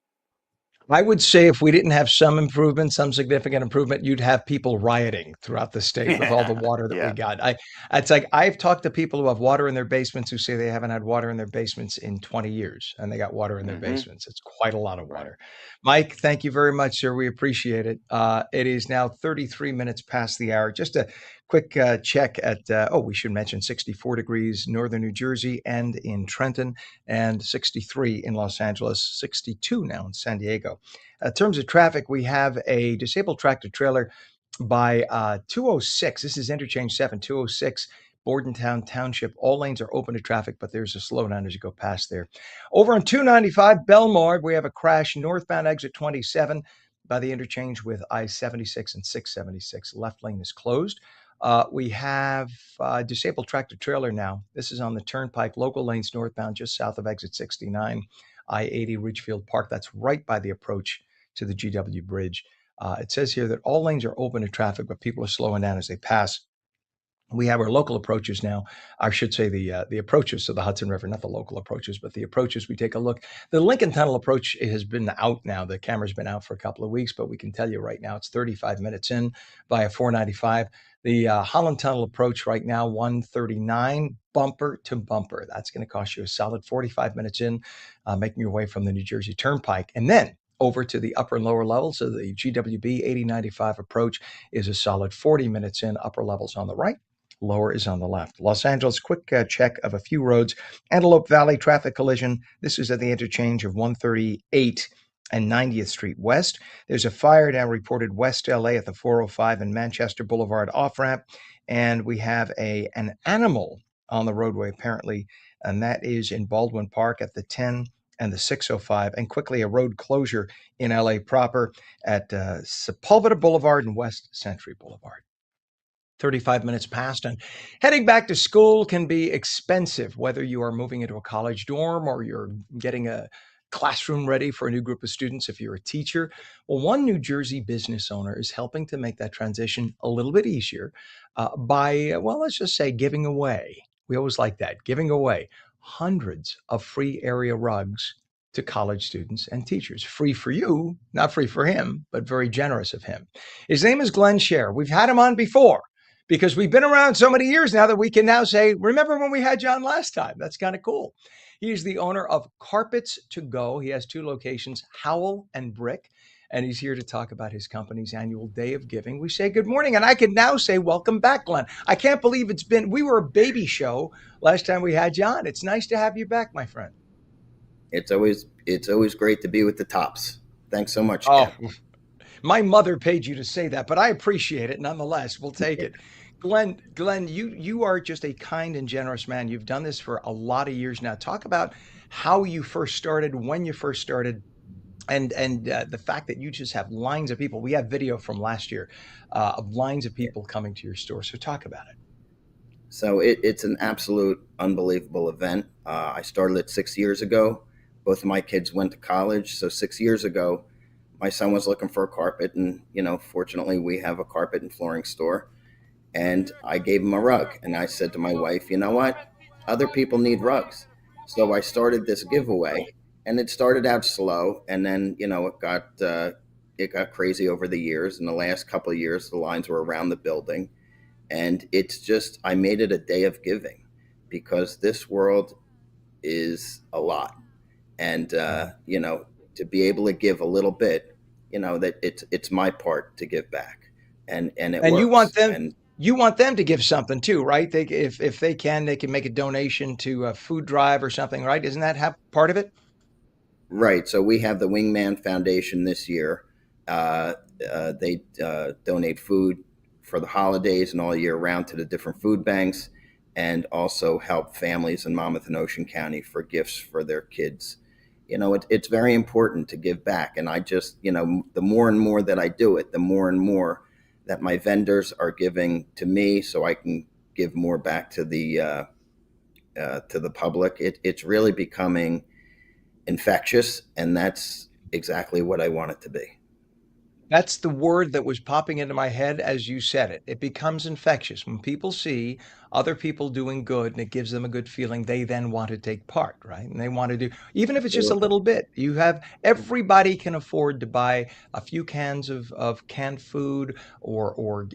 I would say if we didn't have some improvement, some significant improvement, you'd have people rioting throughout the state with all the Yeah, water that we yeah. got. It's like I've talked to people who have water in their basements who say they haven't had water in their basements in 20 years and they got water in their Mm-hmm. basements. It's quite a lot of Right. water. Mike, thank you very much, sir. We appreciate it. It is now 33 minutes past the hour. Just a quick check at, we should mention 64 degrees northern New Jersey and in Trenton, and 63 in Los Angeles, 62 now in San Diego. In terms of traffic, we have a disabled tractor trailer by 206. This is interchange 7, 206, Bordentown Township. All lanes are open to traffic, but there's a slowdown as you go past there. Over on 295, Belmar, we have a crash northbound exit 27 by the interchange with I 76 and 676. Left lane is closed. We have disabled tractor trailer now. This is on the Turnpike, local lanes northbound, just south of exit 69, I 80 Ridgefield Park. That's right by the approach to the GW Bridge. It says here that all lanes are open to traffic, but people are slowing down as they pass. We have our local approaches now. I should say the approaches to the Hudson River, not the local approaches, but the approaches. We take a look. The Lincoln Tunnel approach has been out now. The camera's been out for a couple of weeks, but we can tell you right now it's 35 minutes in via 495. The Holland Tunnel approach right now 139 bumper to bumper. That's going to cost you a solid 45 minutes in, making your way from the New Jersey Turnpike, and then over to the upper and lower levels of the GWB 8095 approach is a solid 40 minutes in. Upper levels on the right, lower is on the left. Los Angeles, quick check of a few roads. Antelope Valley traffic collision. This is at the interchange of 138 and 90th Street West. There's a fire now reported West LA at the 405 and Manchester Boulevard off ramp. And we have an animal on the roadway apparently, and that is in Baldwin Park at the 10 and the 605, and quickly a road closure in LA proper at Sepulveda Boulevard and West Century Boulevard. 35 minutes past, and heading back to school can be expensive, whether you are moving into a college dorm or you're getting a classroom ready for a new group of students if you're a teacher. Well, one New Jersey business owner is helping to make that transition a little bit easier by, well, let's just say giving away. We always like that, giving away hundreds of free area rugs to college students and teachers. Free for you, not free for him, but very generous of him. His name is Glenn Scher. We've had him on before because we've been around so many years now that we can now say, remember when we had John last time? That's kind of cool. He is the owner of Carpets to Go. He has two locations, Howell and Brick, and he's here to talk about his company's annual Day of Giving. We say good morning, and I can now say welcome back, Glenn. I can't believe we were a baby show last time we had you on. It's nice to have you back, my friend. It's always great to be with the tops. Thanks so much, Oh, Ken. my mother paid you to say that, but I appreciate it nonetheless. We'll take it. Glenn, you are just a kind and generous man. You've done this for a lot of years now. Talk about how you first started, when you first started, and the fact that you just have lines of people. We have video from last year of lines of people coming to your store. So talk about it. So it's an absolute unbelievable event. I started it 6 years ago. Both of my kids went to college. So 6 years ago, my son was looking for a carpet, and fortunately, we have a carpet and flooring store. And I gave him a rug, and I said to my wife, you know what? Other people need rugs. So I started this giveaway, and it started out slow, and then it got crazy over the years. In the last couple of years, the lines were around the building, and it's just I made it a day of giving because this world is a lot, and to be able to give a little bit, that it's my part to give back, and it And works. And you want them to give something too, right? They if they can, they can make a donation to a food drive or something, right? Isn't that part of it? right, so we have the Wingman Foundation this year. Uh, they donate food for the holidays and all year round to the different food banks, and also help families in Monmouth and Ocean County for gifts for their kids. It's very important to give back, and I just, the more and more that I do it, the more and more that my vendors are giving to me, so I can give more back to the public. It's really becoming infectious, and that's exactly what I want it to be. That's the word that was popping into my head as you said it. It becomes infectious. When people see other people doing good and it gives them a good feeling, they then want to take part, right? And they want to do, even if it's just a Absolutely. little bit. Everybody can afford to buy a few cans of canned food or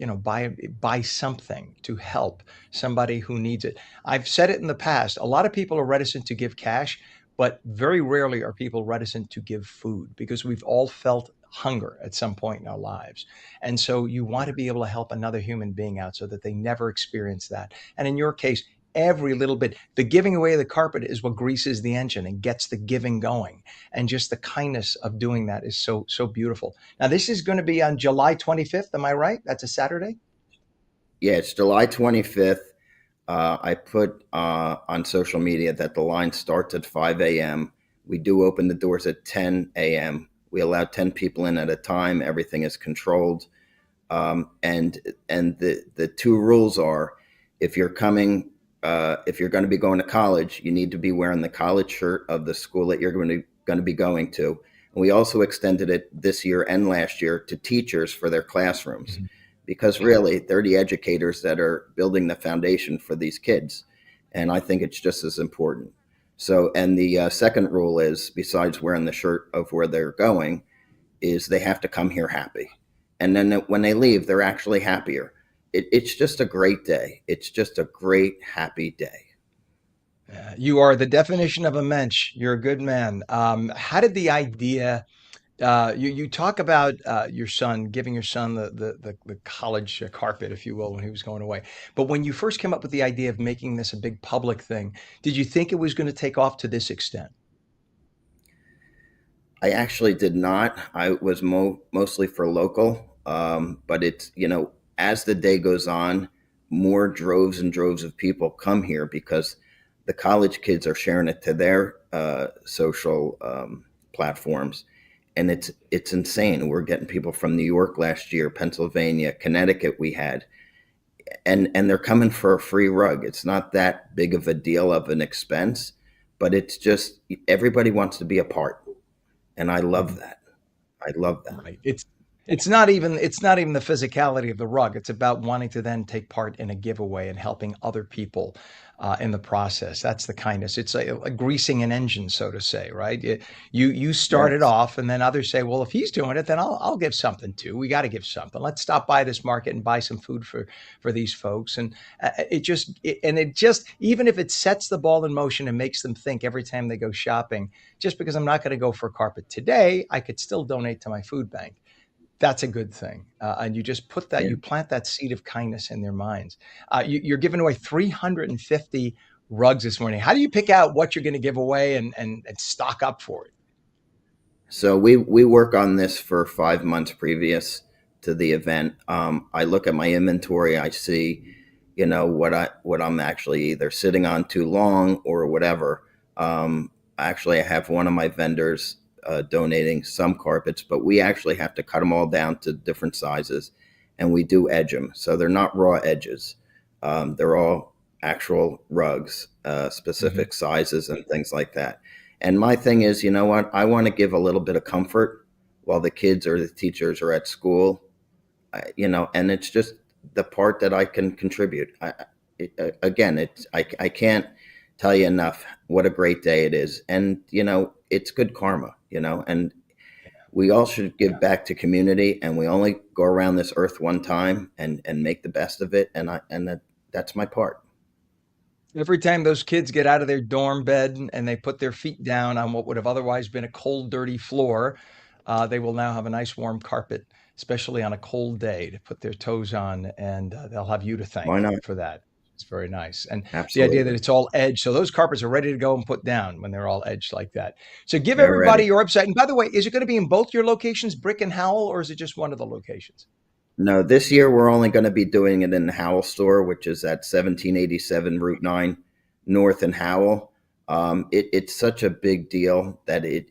buy something to help somebody who needs it. I've said it in the past. A lot of people are reticent to give cash, but very rarely are people reticent to give food because we've all felt hunger at some point in our lives. And so you want to be able to help another human being out so that they never experience that. And in your case, every little bit, the giving away of the carpet is what greases the engine and gets the giving going. And just the kindness of doing that is so, so beautiful. Now, this is going to be on July 25th. Am I right? That's a Saturday? Yeah, it's July 25th. I put on social media that the line starts at 5 a.m. We do open the doors at 10 a.m. We allow 10 people in at a time. Everything is controlled. And the two rules are, if you're coming, if you're going to be going to college, you need to be wearing the college shirt of the school that you're going to be going to. And we also extended it this year and last year to teachers for their classrooms, Mhm. because really they're the educators that are building the foundation for these kids. And I think it's just as important. So, and the second rule is, besides wearing the shirt of where they're going, is they have to come here happy. And then when they leave, they're actually happier. It's just a great day. It's just a great, happy day. You are the definition of a mensch. You're a good man. How did the idea you talk about your son giving your son the college carpet, if you will, when he was going away. But when you first came up with the idea of making this a big public thing, did you think it was going to take off to this extent? I actually did not. I was mostly for local, but it's, as the day goes on, more droves and droves of people come here because the college kids are sharing it to their social platforms, and it's insane. We're getting people from New York last year, Pennsylvania, Connecticut. We had, and they're coming for a free rug. It's not that big of a deal of an expense, but it's just everybody wants to be a part, and I love Mhm. that. I love that. Right. It's not even the physicality of the rug. It's about wanting to then take part in a giveaway and helping other people in the process. That's the kindness. It's like greasing an engine, so to say, right? You start it Yes. off, and then others say, "Well, if he's doing it, then I'll give something too. We got to give something. Let's stop by this market and buy some food for these folks." And it just even if it sets the ball in motion and makes them think every time they go shopping, just because I'm not going to go for a carpet today, I could still donate to my food bank. That's a good thing. And you just Yeah. you plant that seed of kindness in their minds. You're giving away 350 rugs this morning. How do you pick out what you're going to give away and stock up for it? So we work on this for 5 months previous to the event. I look at my inventory. I see, what I'm actually either sitting on too long or whatever. Actually, I have one of my vendors donating some carpets, but we actually have to cut them all down to different sizes, and we do edge them, so they're not raw edges. They're all actual rugs, Mhm. specific sizes and things like that. And my thing is, you know what? I want to give a little bit of comfort while the kids or the teachers are at school, and it's just the part that I can contribute. Again, I can't tell you enough what a great day it is. And, it's good karma, and we all should give back to community, and we only go around this earth one time, and make the best of it. That's my part. Every time those kids get out of their dorm bed and they put their feet down on what would have otherwise been a cold, dirty floor, they will now have a nice warm carpet, especially on a cold day, to put their toes on, and they'll have you to Why thank not? for that. It's very nice. And the idea that Absolutely. it's all edged, so those carpets are ready to go and put down when they're all edged like that. So give They're everybody ready. your website. And by the way, is it going to be in both your locations, Brick and Howell, or is it just one of the locations? No, this year we're only going to be doing it in the Howell store, which is at 1787 Route 9 North in Howell. It's such a big deal that it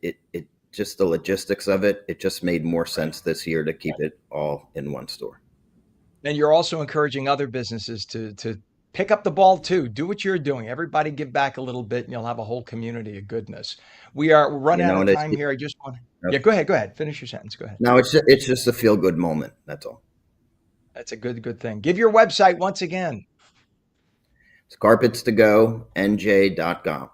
just the logistics of it, it just made more Right. sense this year to keep it all in one store. And you're also encouraging other businesses to pick up the ball too. Do what you're doing. Everybody give back a little bit, and you'll have a whole community of goodness. We're running out of And it's time here. I just want Yeah, go ahead. Go ahead. Finish your sentence. Go ahead. no, it's just a feel good moment. That's all. That's a good thing. Give your website once again. It's carpets2go.nj.com.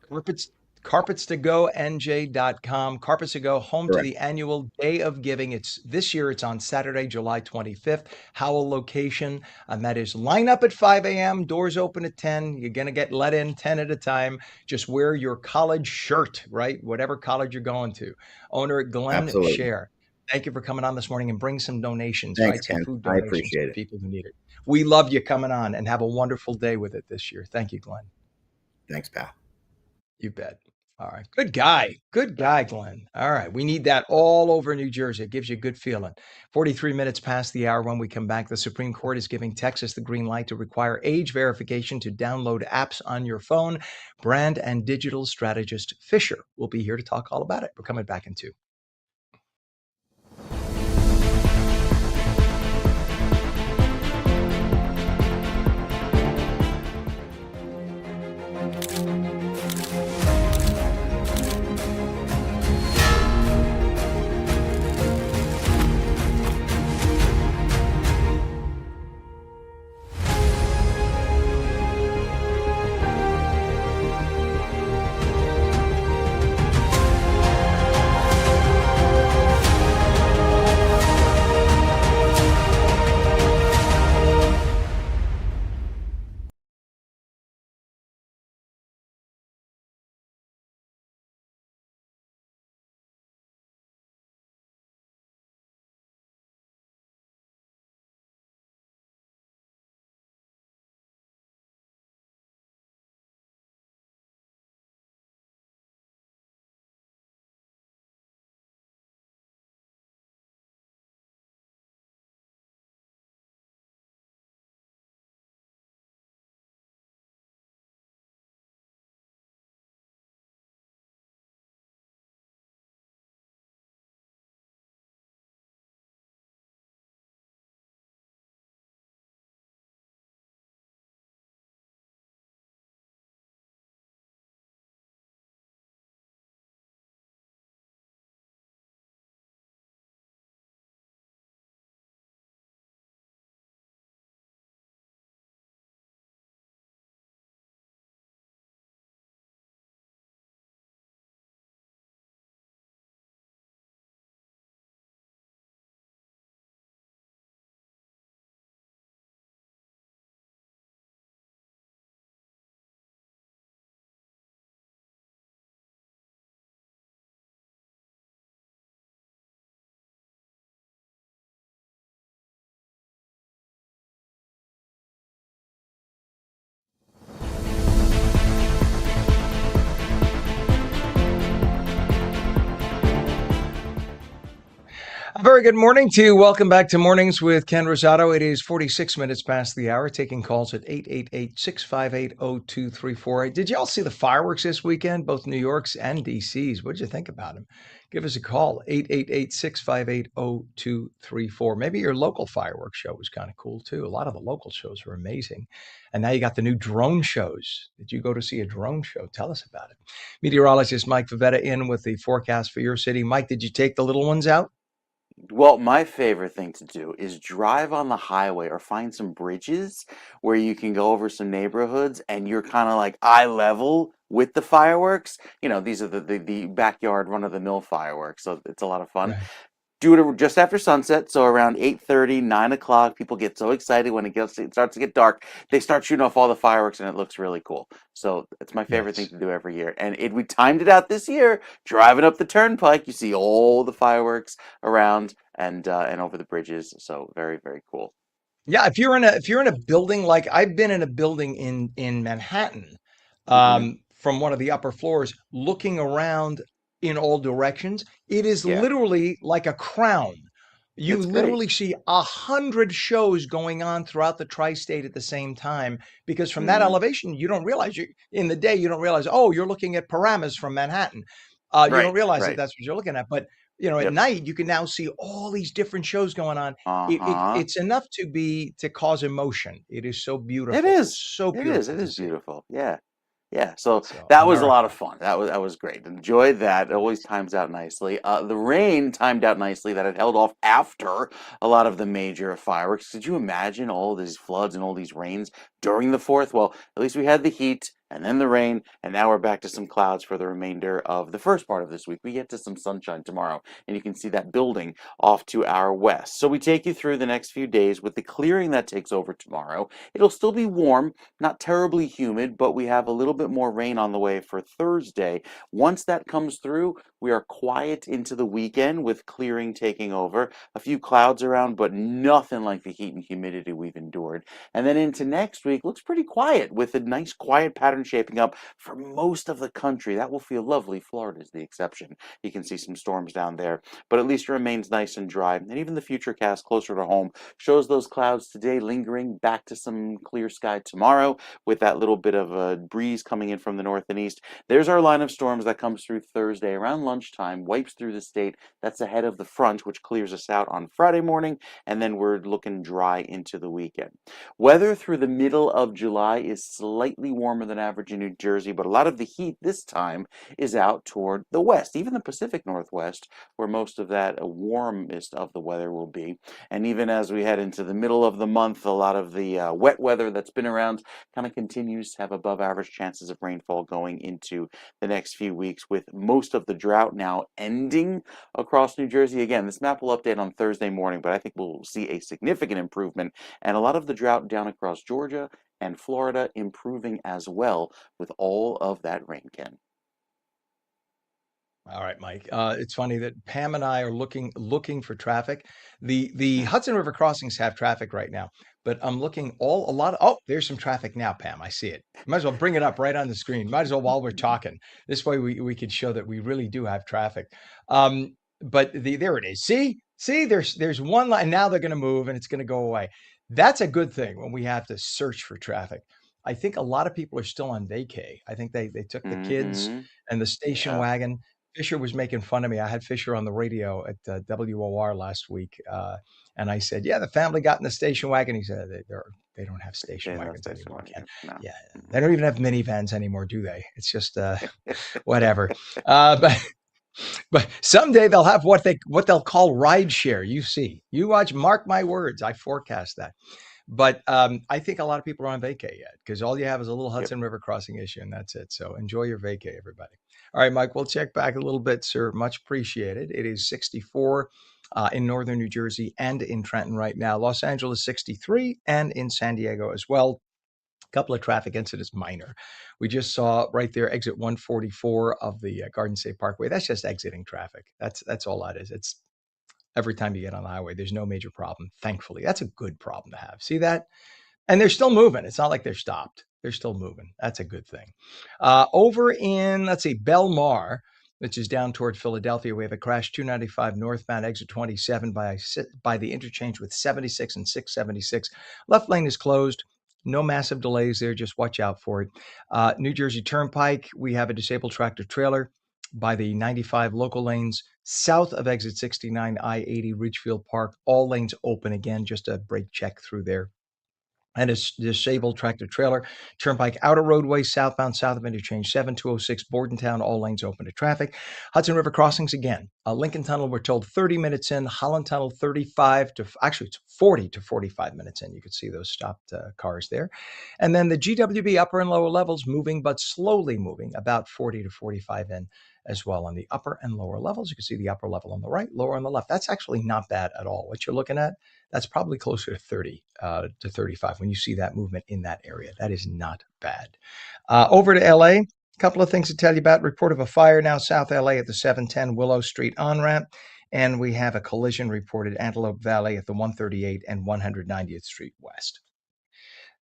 Carpets carpets2go.nj.com. Carpets to Go, home to Correct. the annual Day of Giving. It's this year, it's on Saturday, July 25th, Howell location. And that is line up at 5 a.m., doors open at 10. You're going to get let in 10 at a time. Just wear your college shirt, right? Whatever college you're going to. Owner Glenn Absolutely. Share. Thank you for coming on this morning, and bring some donations, Thanks, right? Some Ken. food I donations appreciate to it. people who need it. We love you coming on, and have a wonderful day with it this year. Thank you, Glenn. Thanks, pal. You bet. All right. Good guy. Good guy, Glenn. All right. We need that all over New Jersey. It gives you a good feeling. 43 minutes past the hour. When we come back, the Supreme Court is giving Texas the green light to require age verification to download apps on your phone. Brand and digital strategist Fisher will be here to talk all about it. We're coming back in 2. A very good morning to you. Welcome back to Mornings with Ken Rosato. It is 46 minutes past the hour, taking calls at 888-658-0234. Did y'all see the fireworks this weekend, both New York's and DC's? What did you think about them? Give us a call, 888-658-0234. Maybe your local fireworks show was kind of cool, too. A lot of the local shows were amazing. And now you got the new drone shows. Did you go to see a drone show? Tell us about it. Meteorologist Mike Favetta in with the forecast for your city. Mike, did you take the little ones out? Well, my favorite thing to do is drive on the highway or find some bridges where you can go over some neighborhoods and you're kind of like eye level with the fireworks. You know, these are the backyard run-of-the-mill fireworks, so it's a lot of fun. Right. Do it just after sunset, so around 8:30, 9 o'clock. People get so excited when it starts to get dark. They start shooting off all the fireworks, and it looks really cool. So it's my favorite thing Yes. to do every year. And we timed it out this year. Driving up the turnpike, you see all the fireworks around and over the bridges. So very, very cool. Yeah, if you're in a building, like I've been in a building in Manhattan, Hmm. from one of the upper floors, looking around in all directions, it is Yeah, literally like a crown. You it's great. literally see 100 shows going on throughout the tri-state at the same time, because from that Hmm. elevation, you don't realize you in the day, you don't realize, oh, you're looking at Paramus from Manhattan. You don't Right, realize that right. that's what you're looking at. But at Yep. night, you can now see all these different shows going on. Uh-huh. It's enough to cause emotion. It is so It beautiful, is. so It is. beautiful It to is see. beautiful. Yeah. Yeah. So So, that was all a right. lot of fun. That was great. Enjoyed that. It always times out nicely. The rain timed out nicely that it held off after a lot of the major fireworks. Could you imagine all these floods and all these rains during the 4th? Well, at least we had the heat and then the rain, and now we're back to some clouds for the remainder of the first part of this week. We get to some sunshine tomorrow, and you can see that building off to our west. So we take you through the next few days with the clearing that takes over tomorrow. It'll still be warm, not terribly humid, but we have a little bit more rain on the way for Thursday. Once that comes through, we are quiet into the weekend with clearing taking over. A few clouds around, but nothing like the heat and humidity we've endured. And then into next week, looks pretty quiet with a nice quiet pattern shaping up for most of the country. That will feel lovely. Florida is the exception. You can see some storms down there, but at least it remains nice and dry. And even the future cast closer to home shows those clouds today lingering back to some clear sky tomorrow with that little bit of a breeze coming in from the north and east. There's our line of storms that comes through Thursday around lunchtime, wipes through the state. That's ahead of the front, which clears us out on Friday morning, and then we're looking dry into the weekend. Weather through the middle of July is slightly warmer than average in New Jersey, but a lot of the heat this time is out toward the west, even the Pacific Northwest, where most of that warmest of the weather will be. And even as we head into the middle of the month, a lot of the wet weather that's been around kind of continues to have above average chances of rainfall going into the next few weeks, with most of the drought now ending across New Jersey. Again, this map will update on Thursday morning, but I think we'll see a significant improvement, and a lot of the drought down across Georgia and Florida improving as well with all of that rain, Ken. All right, Mike. It's funny that Pam and I are looking for traffic. The Hudson River crossings have traffic right now, but I'm looking a lot of, oh, there's some traffic now, Pam. I see it. Might as well bring it up right on the screen. Might as well while we're talking. This way we could show that we really do have traffic. But there it is. See, there's one line now. They're going to move and it's going to go away. That's a good thing when we have to search for traffic. I think a lot of people are still on vacay. I think they took the kids Mm-hmm. and the station Yeah. wagon. Fisher was making fun of me. I had Fisher on the radio at WOR last week, and I said, "Yeah, the family got in the station wagon." He said, They don't have station Okay, no wagons station anymore, Ken. wagon. No. Yeah, they Mm-mm. don't even have minivans anymore, do they? It's just whatever." But someday they'll have what they'll call ride share. You see, you watch. Mark my words. I forecast that. But I think a lot of people are on vacay yet because all you have is a little Yep. Hudson River crossing issue, and that's it. So enjoy your vacay, everybody. All right, Mike, we'll check back a little bit, sir. Much appreciated. It is 64 in northern New Jersey and in Trenton right now. Los Angeles 63 and in San Diego as well. A couple of traffic incidents, minor. We just saw right there exit 144 of the Garden State Parkway. That's just exiting traffic. That's all that is. It's every time you get on the highway, there's no major problem. Thankfully, that's a good problem to have. See that? And they're still moving. It's not like they're stopped. They're still moving. That's a good thing. Over in, let's see, Belmar, which is down toward Philadelphia, we have a crash 295 northbound, exit 27 by the interchange with 76 and 676. Left lane is closed. No massive delays there. Just watch out for it. New Jersey Turnpike, we have a disabled tractor trailer by the 95 local lanes south of exit 69, I-80, Ridgefield Park. All lanes open again. Just a brake check through there, and a disabled tractor trailer. Turnpike outer roadway southbound south of interchange 7206 Bordentown, all lanes open to traffic. Hudson River crossings again, Lincoln Tunnel, we're told 30 minutes in. Holland Tunnel, 35 to, actually, it's 40 to 45 minutes in. You could see those stopped cars there. And then the GWB upper and lower levels moving, but slowly moving, about 40 to 45 in as well on the upper and lower levels. You can see the upper level on the right, lower on the left. That's actually not bad at all. What you're looking at, that's probably closer to 30 to 35 when you see that movement in that area. That is not bad. Over to LA. Couple of things to tell you about. Report of a fire now south LA at the 710 Willow Street on-ramp. And we have a collision reported Antelope Valley at the 138 and 190th Street West.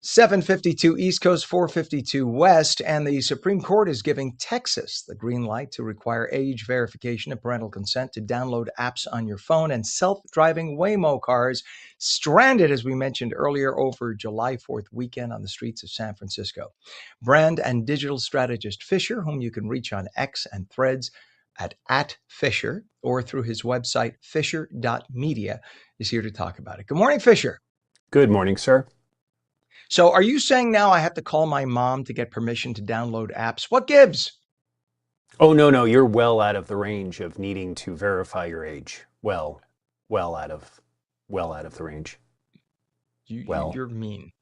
752 East Coast, 452 West, and the Supreme Court is giving Texas the green light to require age verification and parental consent to download apps on your phone, and self-driving Waymo cars stranded, as we mentioned earlier, over July 4th weekend on the streets of San Francisco. Brand and digital strategist Fisher, whom you can reach on X and Threads at Fisher or through his website, fisher.media, is here to talk about it. Good morning, Fisher. Good morning, sir. So are you saying now I have to call my mom to get permission to download apps? What gives? Oh, no, you're well out of the range of needing to verify your age. Well out of the range. You're mean.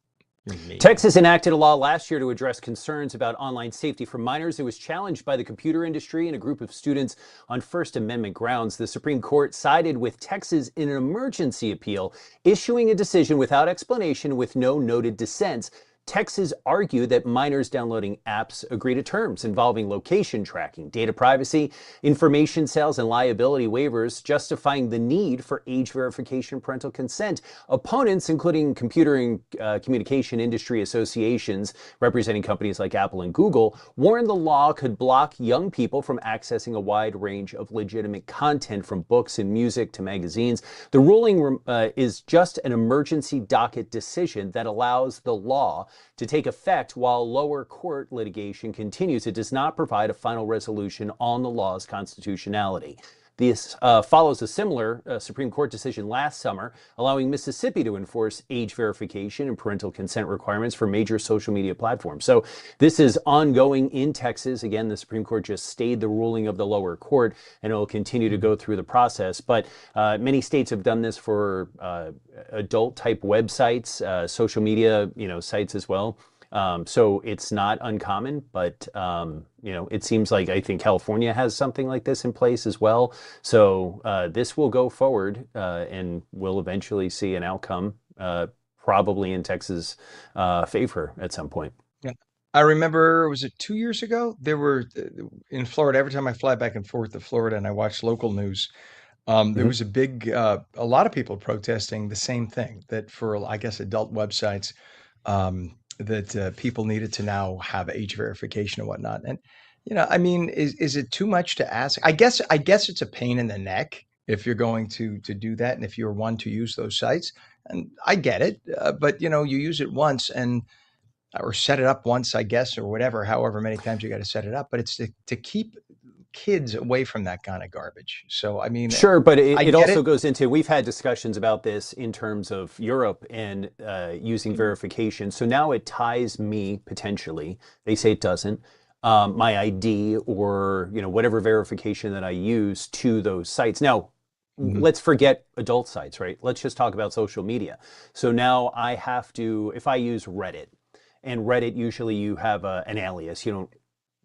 You're mean. Texas enacted a law last year to address concerns about online safety for minors. It was challenged by the computer industry and a group of students on First Amendment grounds. The Supreme Court sided with Texas in an emergency appeal, issuing a decision without explanation with no noted dissents. Texas argued that minors downloading apps agree to terms involving location tracking, data privacy, information sales, and liability waivers, justifying the need for age verification parental consent. Opponents, including computer and communication industry associations representing companies like Apple and Google, warned the law could block young people from accessing a wide range of legitimate content, from books and music to magazines. The ruling is just an emergency docket decision that allows the law to take effect while lower court litigation continues. It does not provide a final resolution on the law's constitutionality. This follows a similar Supreme Court decision last summer, allowing Mississippi to enforce age verification and parental consent requirements for major social media platforms. So this is ongoing in Texas. Again, the Supreme Court just stayed the ruling of the lower court, and it will continue to go through the process. But many states have done this for adult-type websites, social media, sites as well. So it's not uncommon, but it seems like I think California has something like this in place as well. So this will go forward, and we'll eventually see an outcome, probably in Texas' favor at some point. Yeah. I remember, was it 2 years ago? There were in Florida. Every time I fly back and forth to Florida and I watch local news, there was a lot of people protesting the same thing, that for, I guess, adult websites, that people needed to now have age verification and whatnot. And, I mean, is it too much to ask? I guess it's a pain in the neck if you're going to do that, and if you're one to use those sites. And I get it, but you use it once or set it up once, I guess, or whatever, however many times you got to set it up. But it's to keep kids away from that kind of garbage. So, I mean, sure, but it also goes into, we've had discussions about this in terms of Europe and using verification. So now it ties me potentially, they say it doesn't, my ID or, whatever verification that I use to those sites. Now, let's forget adult sites, right? Let's just talk about social media. So now I have to, if I use Reddit, and Reddit, usually you have an alias. You don't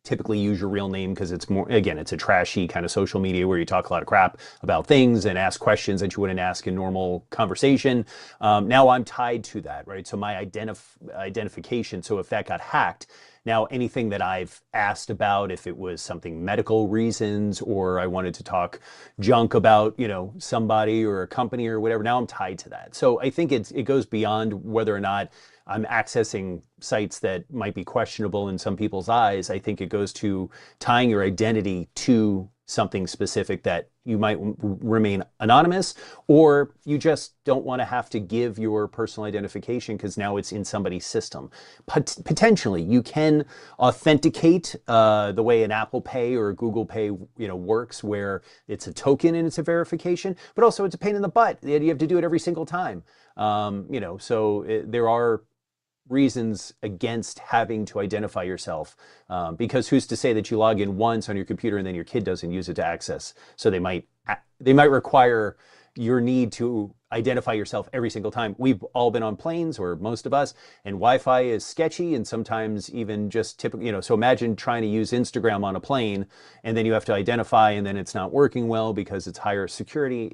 typically use your real name because it's more, again, it's a trashy kind of social media where you talk a lot of crap about things and ask questions that you wouldn't ask in normal conversation. Now I'm tied to that, right? So my identification, so if that got hacked, now anything that I've asked about, if it was something medical reasons, or I wanted to talk junk about, somebody or a company or whatever, now I'm tied to that. So I think it goes beyond whether or not I'm accessing sites that might be questionable in some people's eyes. I think it goes to tying your identity to something specific that you might remain anonymous, or you just don't want to have to give your personal identification because now it's in somebody's system. Potentially, you can authenticate the way an Apple Pay or a Google Pay works, where it's a token and it's a verification, but also it's a pain in the butt. You have to do it every single time. So there are reasons against having to identify yourself, because who's to say that you log in once on your computer and then your kid doesn't use it to access, so they might they might require your need to identify yourself every single time. We've all been on planes, or most of us, and Wi-Fi is sketchy, and sometimes even just typical, so imagine trying to use Instagram on a plane, and then you have to identify, and then it's not working well because it's higher security.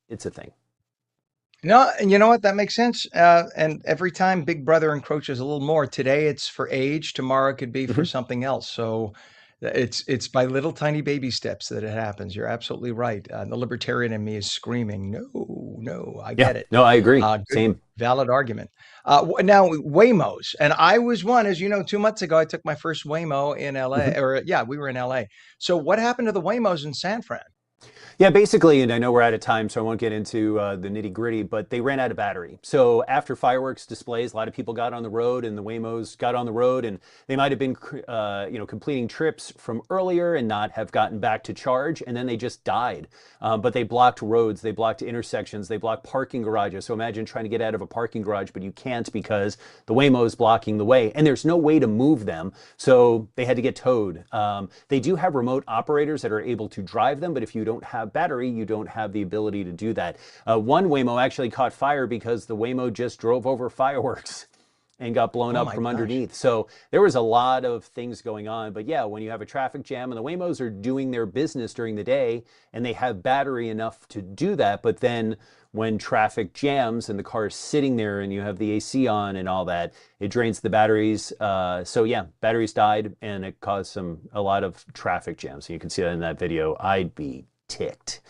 It's a thing. No, and you know what? That makes sense. And every time Big Brother encroaches a little more, today it's for age, tomorrow it could be for something else. So it's by little tiny baby steps that it happens. You're absolutely right. The libertarian in me is screaming, no, no, I Yeah, get it. no, I agree. Good, Same. valid argument. Now, Waymos, and I was one, as you know, 2 months ago, I took my first Waymo in LA, or yeah, we were in LA. So what happened to the Waymos in San Fran? Yeah, basically, and I know we're out of time, so I won't get into the nitty gritty, but they ran out of battery. So after fireworks displays, a lot of people got on the road, and the Waymos got on the road, and they might have been, completing trips from earlier and not have gotten back to charge, and then they just died. But they blocked roads, they blocked intersections, they blocked parking garages. So imagine trying to get out of a parking garage, but you can't because the Waymo is blocking the way, and there's no way to move them. So they had to get towed. They do have remote operators that are able to drive them, but if you don't have battery, you don't have the ability to do that. One Waymo actually caught fire because the Waymo just drove over fireworks and got blown Oh up my from gosh. underneath. So there was a lot of things going on. But yeah, when you have a traffic jam and the Waymos are doing their business during the day and they have battery enough to do that, but then when traffic jams and the car is sitting there and you have the AC on and all that, it drains the batteries. So yeah, batteries died and it caused a lot of traffic jams. So you can see that in that video. I'd be ticked.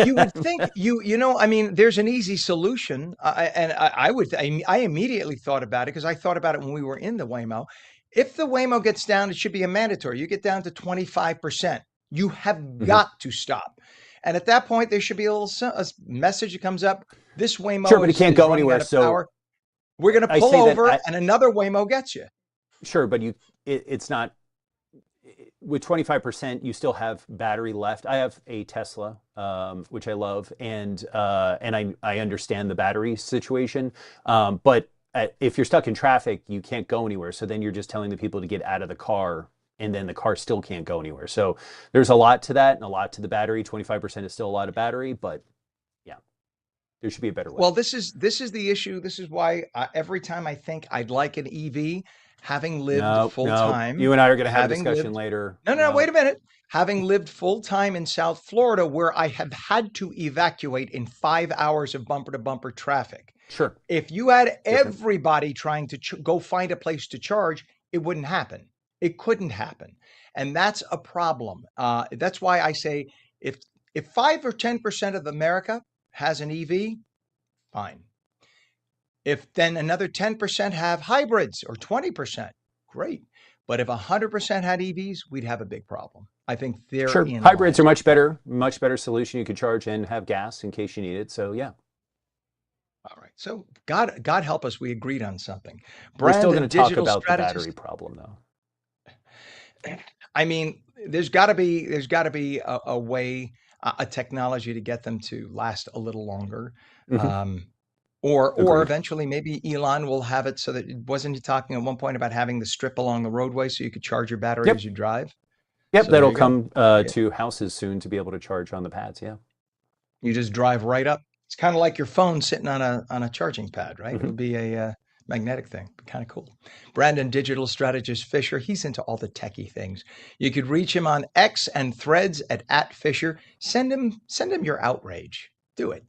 You would think I mean, there's an easy solution. I immediately thought about it because I thought about it when we were in the Waymo. If the Waymo gets down, it should be a mandatory. You get down to 25%. You have got to stop. And at that point, there should be a message that comes up. This Waymo Sure, but it can't is go running anywhere. out of So power. We're going to I pull say that over and another Waymo gets you. sure, but it's not with 25%, you still have battery left. I have a Tesla, which I love, and I understand the battery situation. But if you're stuck in traffic, you can't go anywhere. So then you're just telling the people to get out of the car, and then the car still can't go anywhere. So there's a lot to that and a lot to the battery. 25% is still a lot of battery, but yeah, there should be a better way. Well, this is the issue. This is why every time I think I'd like an EV, having lived full time, you and I are going to have a having discussion lived later. no, wait a minute. Having lived full time in South Florida, where I have had to evacuate in 5 hours of bumper to bumper traffic. Sure. If you had everybody trying to go find a place to charge, it wouldn't happen. It couldn't happen, and that's a problem. That's why I say if 5 or 10% of America has an EV, fine. If then another 10% have hybrids or 20%, great. But if 100% had EVs, we'd have a big problem. I think Sure. therein Hybrids lies. are much better solution. You could charge and have gas in case you need it. So yeah, All right. So God help us, we agreed on something. we're still going Brandon, to talk digital about the battery strategist. problem though. I mean, there's got to be a way, a technology to get them to last a little longer. Or Agreed. eventually maybe Elon will have it so that wasn't he talking at one point about having the strip along the roadway so you could charge your battery Yep. as you drive? Yep, So there that'll you go. come to houses soon to be able to charge on the pads. Yeah. You just drive right up. It's kind of like your phone sitting on a charging pad, right? It'll be a magnetic thing. Kind of cool. Brandon, digital strategist Fisher, he's into all the techie things. You could reach him on X and Threads at Fisher. Send him your outrage. Do it.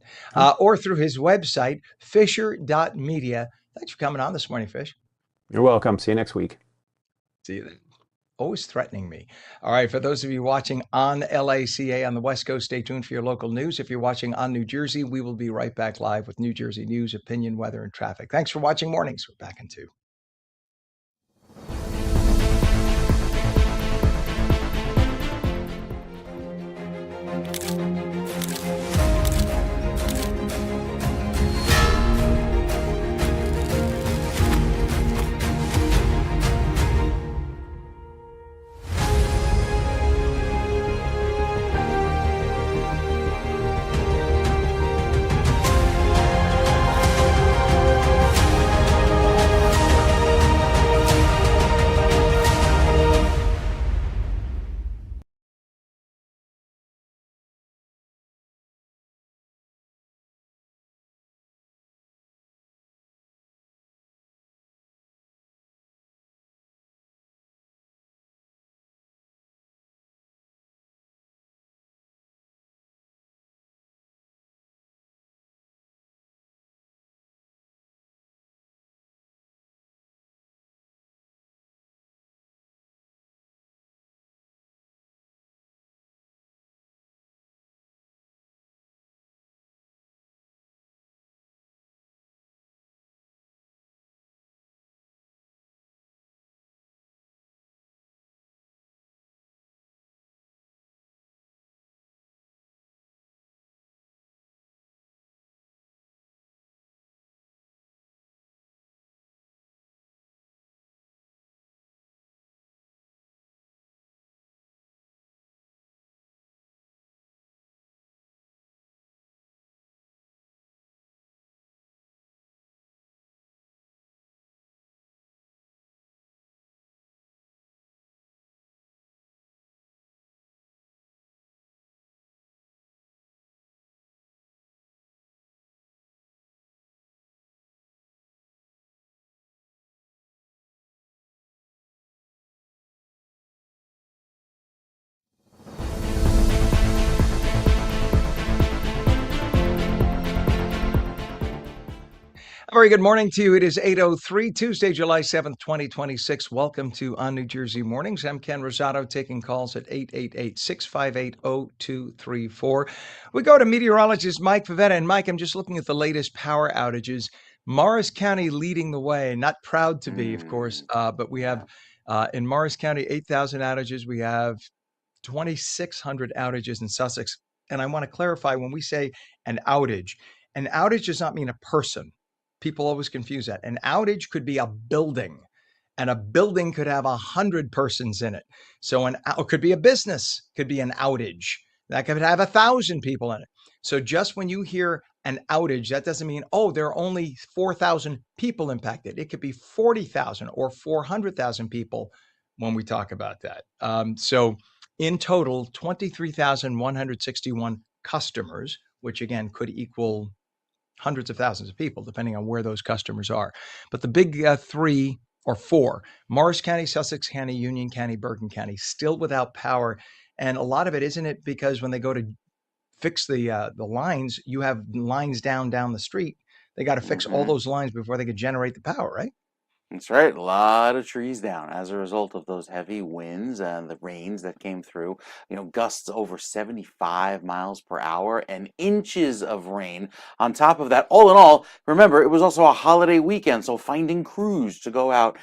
Or through his website, fisher.media. Thanks for coming on this morning, Fish. You're welcome. See you next week. See you then. Always threatening me. All right, for those of you watching on LACA on the West Coast, stay tuned for your local news. If you're watching on New Jersey, we will be right back live with New Jersey news, opinion, weather, and traffic. Thanks for watching Mornings. We're back in 2. A very good morning to you. It is 8:03, Tuesday, July 7th, 2026. Welcome to On New Jersey Mornings. I'm Ken Rosato, taking calls at 888-658-0234. We go to meteorologist Mike Favetta. And Mike, I'm just looking at the latest power outages. Morris County leading the way. Not proud to be, of course, but we have Yeah. in Morris County 8,000 outages. We have 2,600 outages in Sussex. And I want to clarify, when we say an outage does not mean a person. People always confuse that. An outage could be a building, and a building could have 100 persons in it. So it could be a business, could be an outage. That could have 1,000 people in it. So just when you hear an outage, that doesn't mean, oh, there are only 4,000 people impacted. It could be 40,000 or 400,000 people when we talk about that. So in total, 23,161 customers, which again could equal hundreds of thousands of people, depending on where those customers are. But the big three or four, Morris County, Sussex County, Union County, Bergen County, still without power. And a lot of it, isn't it, because when they go to fix the lines, you have lines down the street. They got to fix all hmm those lines before they could generate the power, right? That's right. A lot of trees down as a result of those heavy winds and the rains that came through. Gusts over 75 miles per hour and inches of rain on top of that. All in all, remember, it was also a holiday weekend, so finding crews to go out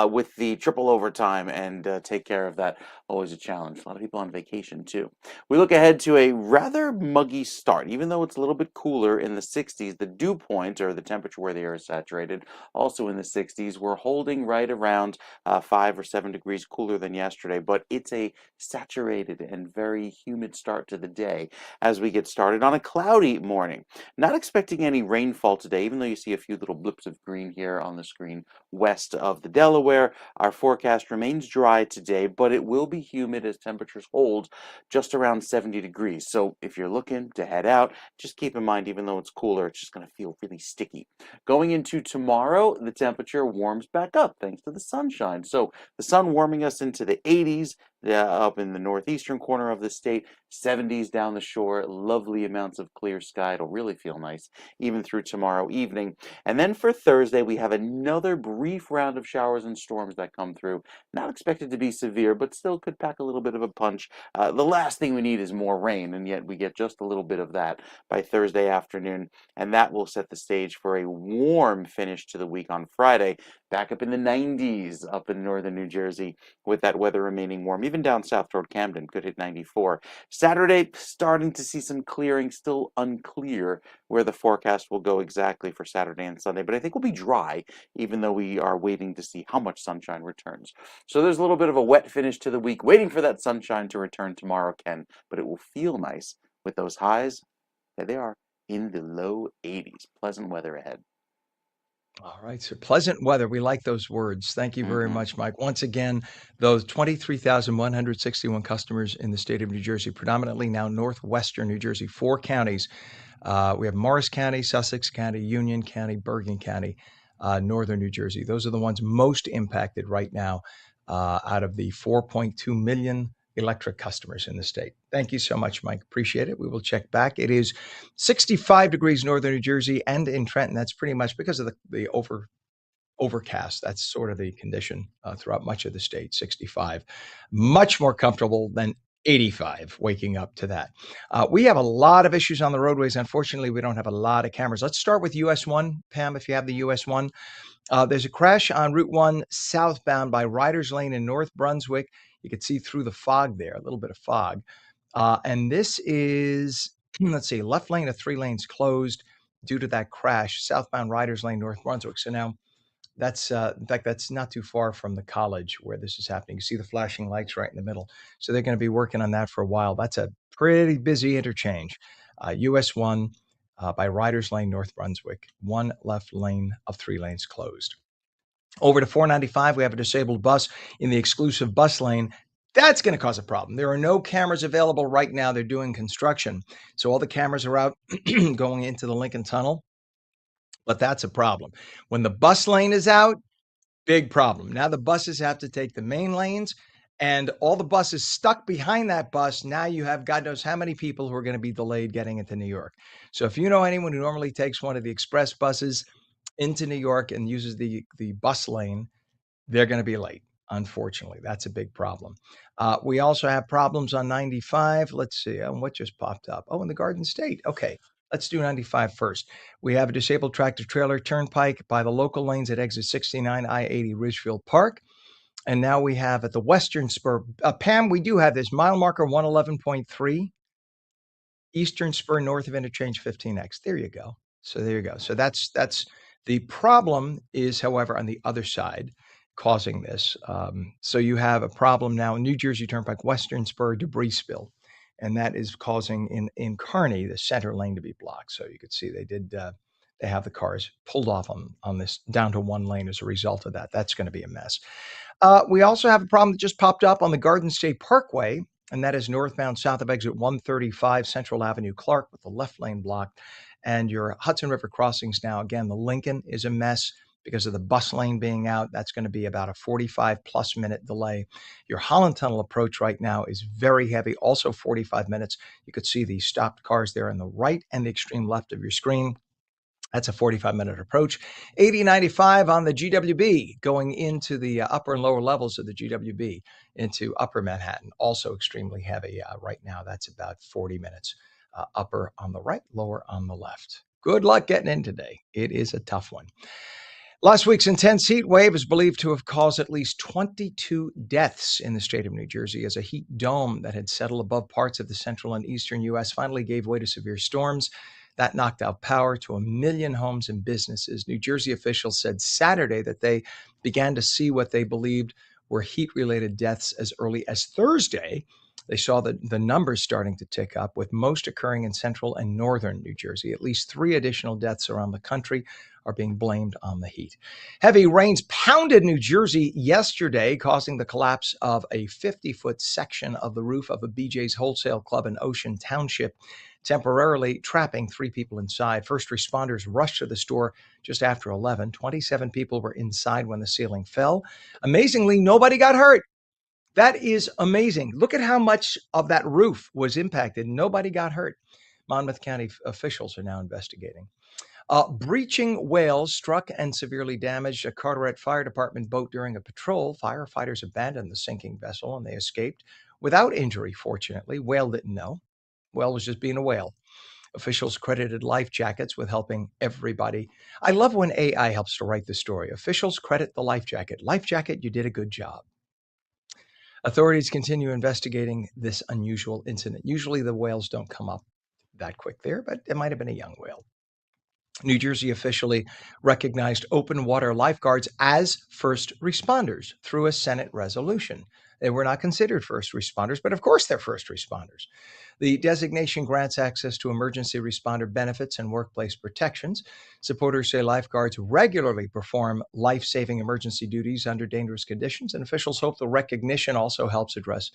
with the triple overtime and take care of that, always a challenge. A lot of people on vacation too. We look ahead to a rather muggy start. Even though it's a little bit cooler in the 60s, the dew point, or the temperature where the air is saturated, also in the 60s. We're holding right around 5 or 7 degrees cooler than yesterday, but it's a saturated and very humid start to the day as we get started on a cloudy morning. Not expecting any rainfall today, even though you see a few little blips of green here on the screen west of the Delaware. Our forecast remains dry today, but it will be humid as temperatures hold just around 70 degrees. So if you're looking to head out, just keep in mind, even though it's cooler, it's just going to feel really sticky. Going into tomorrow, the temperature warms back up thanks to the sunshine. So the sun warming us into the 80s up in the northeastern corner of the state, 70s down the shore, lovely amounts of clear sky. It'll really feel nice even through tomorrow evening. And then for Thursday, we have another brief round of showers and storms that come through. Not expected to be severe, but still could pack a little bit of a punch. The last thing we need is more rain, and yet we get just a little bit of that by Thursday afternoon, and that will set the stage for a warm finish to the week on Friday. Back up in the 90s up in northern New Jersey with that weather remaining warm. Even down south toward Camden could hit 94. Saturday, starting to see some clearing, still unclear where the forecast will go exactly for Saturday and Sunday, but I think we'll be dry, even though we are waiting to see how much sunshine returns. So there's a little bit of a wet finish to the week, waiting for that sunshine to return tomorrow, Ken, but it will feel nice with those highs. There they are, in the low 80s. Pleasant weather ahead. All right, so pleasant weather. We like those words. Thank you very hmm much, Mike. Once again, those 23,161 customers in the state of New Jersey, predominantly now northwestern New Jersey, 4 counties. We have Morris County, Sussex County, Union County, Bergen County, northern New Jersey. Those are the ones most impacted right now out of the 4.2 million electric customers in the state. Thank you so much, Mike. Appreciate it. We will check back. It is 65 degrees northern New Jersey and in Trenton. That's pretty much because of the overcast. That's sort of the condition throughout much of the state. 65, much more comfortable than 85 waking up to that. We have a lot of issues on the roadways. Unfortunately, we don't have a lot of cameras. Let's start with US 1, Pam, if you have the US 1. There's a crash on Route 1 southbound by Riders Lane in North Brunswick. You can see through the fog there, a little bit of fog. And this is, let's see, left lane of 3 lanes closed due to that crash, southbound Riders Lane, North Brunswick. So now that's, in fact, that's not too far from the college where this is happening. You see the flashing lights right in the middle. So they're going to be working on that for a while. That's a pretty busy interchange. US 1 by Riders Lane, North Brunswick. 1 left lane of 3 lanes closed. Over to 495, we have a disabled bus in the exclusive bus lane. That's going to cause a problem. There are no cameras available right now. They're doing construction. So all the cameras are out going into the Lincoln Tunnel. But that's a problem. When the bus lane is out, big problem. Now the buses have to take the main lanes, and all the buses stuck behind that bus. Now you have God knows how many people who are going to be delayed getting into New York. So if you know anyone who normally takes one of the express buses, into New York and uses the bus lane, they're going to be late. Unfortunately, that's a big problem. We also have problems on 95. Let's see, what just popped up? Oh, in the Garden State. Okay, let's do 95 first. We have a disabled tractor trailer turnpike by the local lanes at exit 69, I-80 Ridgefield Park. And now we have at the Western Spur. Pam, we do have this mile marker 111.3. Eastern Spur north of interchange 15X. There you go. So there you go. So that's the problem is, however, on the other side causing this. So you have a problem now in New Jersey Turnpike Western Spur debris spill, and that is causing in Kearney the center lane to be blocked. So you could see they have the cars pulled off on this down to one lane as a result of that. That's going to be a mess. We also have a problem that just popped up on the Garden State Parkway, and that is northbound south of exit 135 Central Avenue Clark with the left lane blocked. And your Hudson River crossings now, again, the Lincoln is a mess because of the bus lane being out. That's going to be about a 45 plus minute delay. Your Holland Tunnel approach right now is very heavy, also 45 minutes. You could see the stopped cars there on the right and the extreme left of your screen. That's a 45-minute approach. 8095 on the GWB going into the upper and lower levels of the GWB into upper Manhattan. Also extremely heavy right now. That's about 40 minutes. Upper on the right, lower on the left. Good luck getting in today. It is a tough one. Last week's intense heat wave is believed to have caused at least 22 deaths in the state of New Jersey as a heat dome that had settled above parts of the central and eastern U.S. finally gave way to severe storms. That knocked out power to 1 million homes and businesses. New Jersey officials said Saturday that they began to see what they believed were heat-related deaths as early as Thursday. They saw the numbers starting to tick up, with most occurring in central and northern New Jersey. At least 3 additional deaths around the country are being blamed on the heat. Heavy rains pounded New Jersey yesterday, causing the collapse of a 50-foot section of the roof of a BJ's Wholesale Club in Ocean Township, temporarily trapping 3 people inside. First responders rushed to the store just after 11. 27 people were inside when the ceiling fell. Amazingly, nobody got hurt. That is amazing. Look at how much of that roof was impacted. Nobody got hurt. Monmouth County officials are now investigating. Breaching whales struck and severely damaged a Carteret Fire Department boat during a patrol. Firefighters abandoned the sinking vessel and they escaped without injury, fortunately. Whale didn't know. Whale was just being a whale. Officials credited life jackets with helping everybody. I love when AI helps to write the story. Officials credit the life jacket. Life jacket, you did a good job. Authorities continue investigating this unusual incident. Usually the whales don't come up that quick there, but it might have been a young whale. New Jersey officially recognized open water lifeguards as first responders through a Senate resolution. They were not considered first responders, but of course they're first responders. The designation grants access to emergency responder benefits and workplace protections. Supporters say lifeguards regularly perform life-saving emergency duties under dangerous conditions, and officials hope the recognition also helps address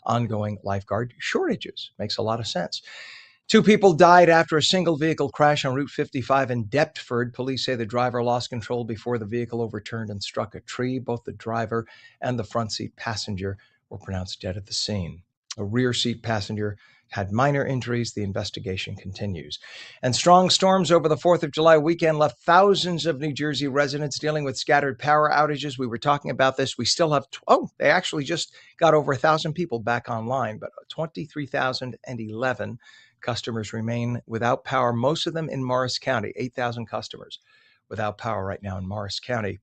ongoing lifeguard shortages. Makes a lot of sense. 2 people died after a single vehicle crash on Route 55 in Deptford. Police say the driver lost control before the vehicle overturned and struck a tree. Both the driver and the front seat passenger were pronounced dead at the scene. A rear seat passenger had minor injuries. The investigation continues. And strong storms over the 4th of July weekend left thousands of New Jersey residents dealing with scattered power outages. We were talking about this. We still have, they actually just got over 1,000 people back online, but 23,011 customers remain without power, most of them in Morris County. 8,000 customers without power right now in Morris County.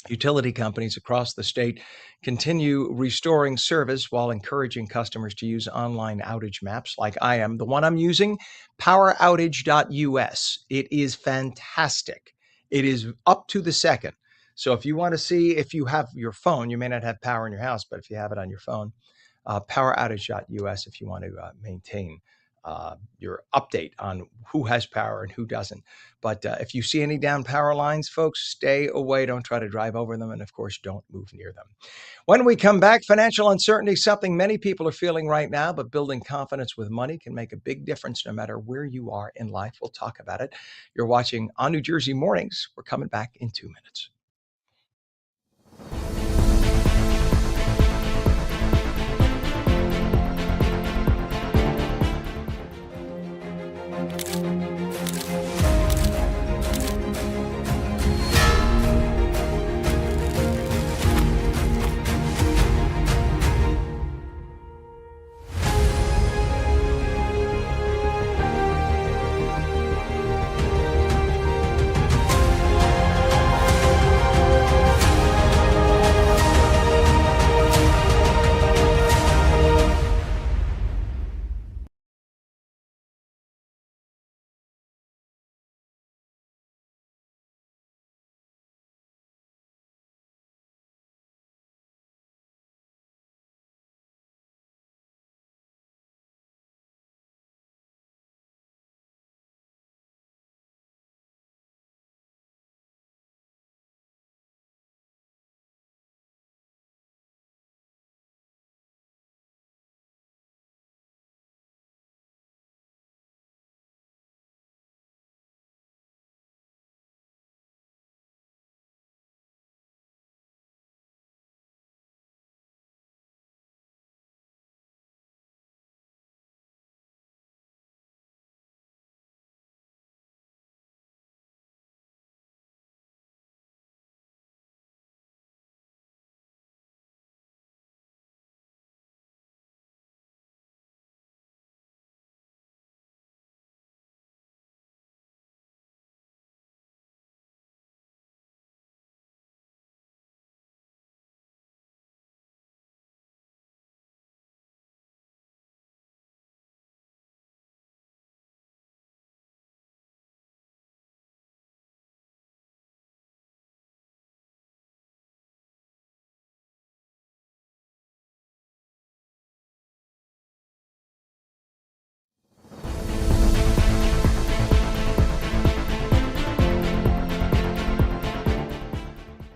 Utility companies across the state continue restoring service while encouraging customers to use online outage maps like I am. The one I'm using, poweroutage.us. It is fantastic. It is up to the second. So if you want to see, if you have your phone, you may not have power in your house, but if you have it on your phone, poweroutage.us if you want to maintain your update on who has power and who doesn't. But if you see any down power lines, folks, stay away. Don't try to drive over them. And of course, don't move near them. When we come back, financial uncertainty, something many people are feeling right now, but building confidence with money can make a big difference no matter where you are in life. We'll talk about it. You're watching On New Jersey Mornings. We're coming back in 2 minutes.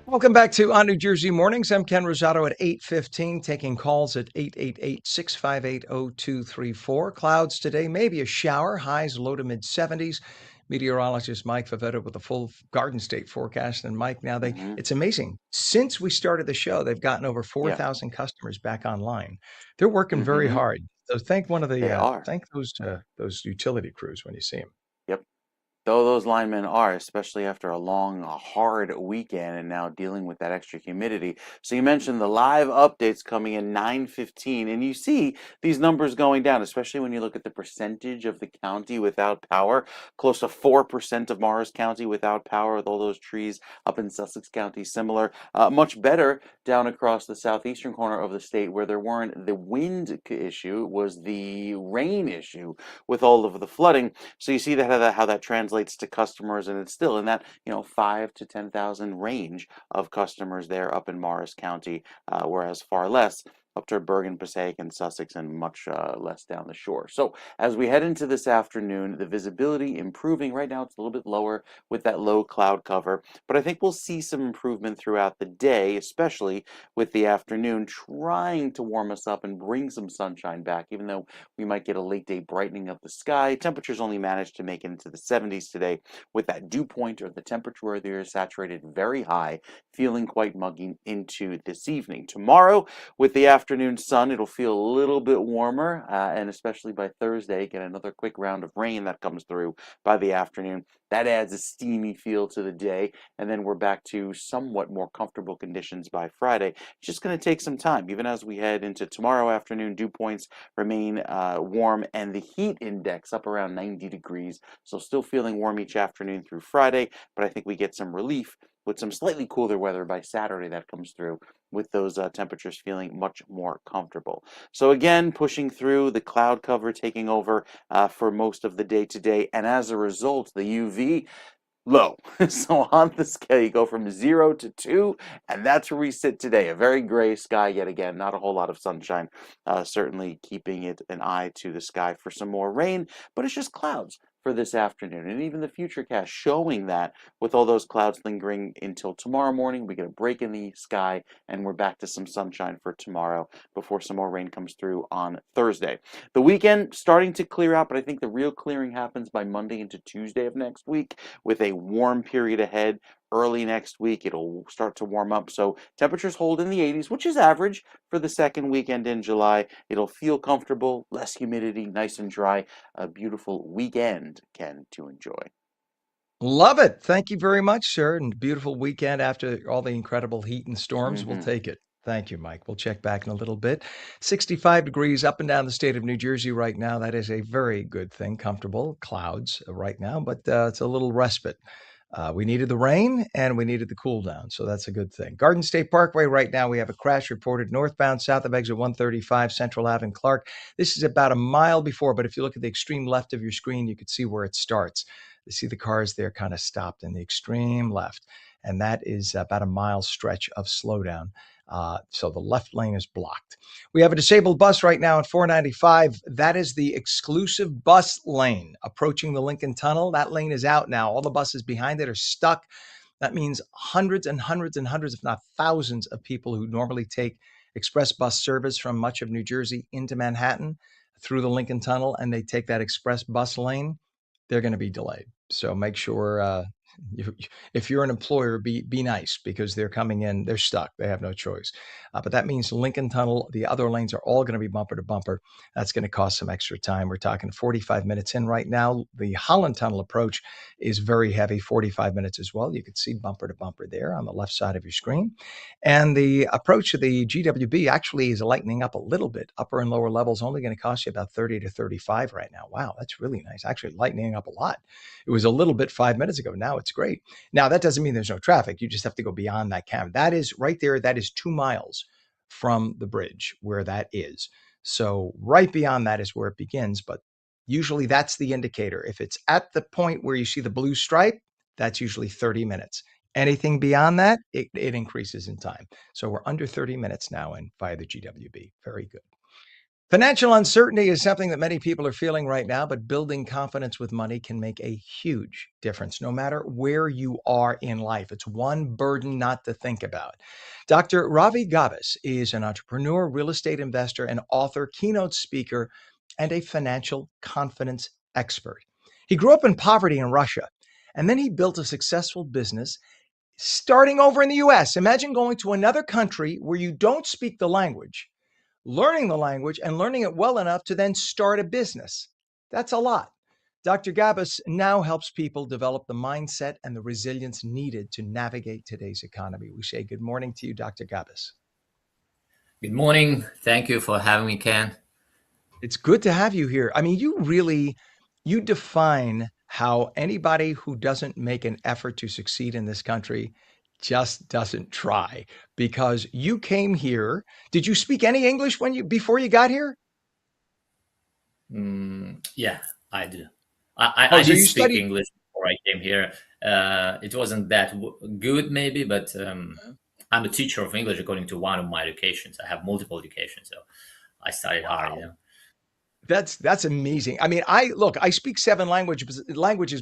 Welcome back to On New Jersey Mornings. I'm Ken Rosato at 8:15, taking calls at 888-658-0234. Clouds today, maybe a shower, highs low to mid-70s. Meteorologist Mike Favetta with a full Garden State forecast. And Mike, now Hmm. it's amazing. Since we started the show, they've gotten over Yeah. 4,000 customers back online. They're working very Hmm. hard. So They are. thank those utility crews when you see them. Yep. Though those linemen are, especially after a long, hard weekend and now dealing with that extra humidity. So you mentioned the live updates coming in 9:15, and you see these numbers going down, especially when you look at the percentage of the county without power. Close to 4% of Morris County without power, with all those trees up in Sussex County similar. Much better down across the southeastern corner of the state where there weren't the wind issue, it was the rain issue with all of the flooding. So you see that how that translates to customers, and it's still in that 5 to 10,000 range of customers there up in Morris County, whereas far less up to Bergen, Passaic, and Sussex, and much less down the shore. So as we head into this afternoon, the visibility improving. Right now, it's a little bit lower with that low cloud cover, but I think we'll see some improvement throughout the day, especially with the afternoon trying to warm us up and bring some sunshine back, even though we might get a late day brightening of the sky. Temperatures only managed to make it into the 70s today with that dew point, or the temperature where the air is saturated, very high, feeling quite muggy into this evening. Tomorrow, with the afternoon sun, it'll feel a little bit warmer, and especially by Thursday, get another quick round of rain that comes through by the afternoon. That adds a steamy feel to the day, and then we're back to somewhat more comfortable conditions by Friday. It's just going to take some time, even as we head into tomorrow afternoon. Dew points remain warm, and the heat index up around 90 degrees. So still feeling warm each afternoon through Friday, but I think we get some relief with some slightly cooler weather by Saturday that comes through, with those temperatures feeling much more comfortable. So again, pushing through, the cloud cover taking over for most of the day today, and as a result, the UV low. So on the scale, you go from 0 to 2, and that's where we sit today. A very gray sky yet again, not a whole lot of sunshine. Certainly keeping it an eye to the sky for some more rain, but it's just clouds for this afternoon. And even the future cast showing that with all those clouds lingering until tomorrow morning, we get a break in the sky, and we're back to some sunshine for tomorrow before some more rain comes through on Thursday. The weekend starting to clear out, but I think the real clearing happens by Monday into Tuesday of next week, with a warm period ahead. Early next week, it'll start to warm up. So temperatures hold in the 80s, which is average for the second weekend in July. It'll feel comfortable, less humidity, nice and dry. A beautiful weekend, Ken, to enjoy. Love it. Thank you very much, sir. And beautiful weekend after all the incredible heat and storms. We'll Hmm. take it. Thank you, Mike. We'll check back in a little bit. 65 degrees up and down the state of New Jersey right now. That is a very good thing. Comfortable clouds right now, but it's a little respite. We needed the rain and we needed the cool down, so that's a good thing. Garden State Parkway right now, we have a crash reported northbound south of exit 135, Central Ave in Clark. This is about a mile before, but if you look at the extreme left of your screen, you could see where it starts. You see the cars there kind of stopped in the extreme left, and that is about a mile stretch of slowdown. So the left lane is blocked. We have a disabled bus right now at 495. That is the exclusive bus lane approaching the Lincoln Tunnel. That lane is out now. All the buses behind it are stuck. That means hundreds and hundreds and hundreds, if not thousands, of people who normally take express bus service from much of New Jersey into Manhattan through the Lincoln Tunnel, and they take that express bus lane, they're going to be delayed. So make sure you, if you're an employer, be nice, because they're coming in, they're stuck, they have no choice. But that means Lincoln Tunnel, the other lanes are all going to be bumper to bumper. That's going to cost some extra time. We're talking 45 minutes in right now. The Holland Tunnel approach is very heavy, 45 minutes as well. You can see bumper to bumper there on the left side of your screen. And the approach to the GWB actually is lightening up a little bit. Upper and lower levels only going to cost you about 30 to 35 right now. Wow, that's really nice. Actually lightening up a lot. It was a little bit 5 minutes ago. Now it's great. Now that doesn't mean there's no traffic. You just have to go beyond that camera. That is right there. That is 2 miles from the bridge where that is. So right beyond that is where it begins. But usually that's the indicator. If it's at the point where you see the blue stripe, that's usually 30 minutes. Anything beyond that, it increases in time. So we're under 30 minutes now and via the GWB. Very good. Financial uncertainty is something that many people are feeling right now, but building confidence with money can make a huge difference no matter where you are in life. It's one burden not to think about. Dr. Ravi Gabas is an entrepreneur, real estate investor, and author, keynote speaker, and a financial confidence expert. He grew up in poverty in Russia, and then he built a successful business starting over in the US. Imagine going to another country where you don't speak the language, learning the language and learning it well enough to then start a business. That's a lot. Dr. Gabas now helps people develop the mindset and the resilience needed to navigate today's economy. We say good morning to you, Dr. Gabas. Good morning. Thank you for having me, Ken. It's good to have you here. I mean, you define how anybody who doesn't make an effort to succeed in this country just doesn't try, because you came here. Did you speak any English before you got here? Yeah, I do. I, Oh, I so did you speak studied. English before I came here. It wasn't that good, maybe, but I'm a teacher of English according to one of my educations. I have multiple educations, so I studied hard. Wow. That's amazing. I mean, I speak seven languages,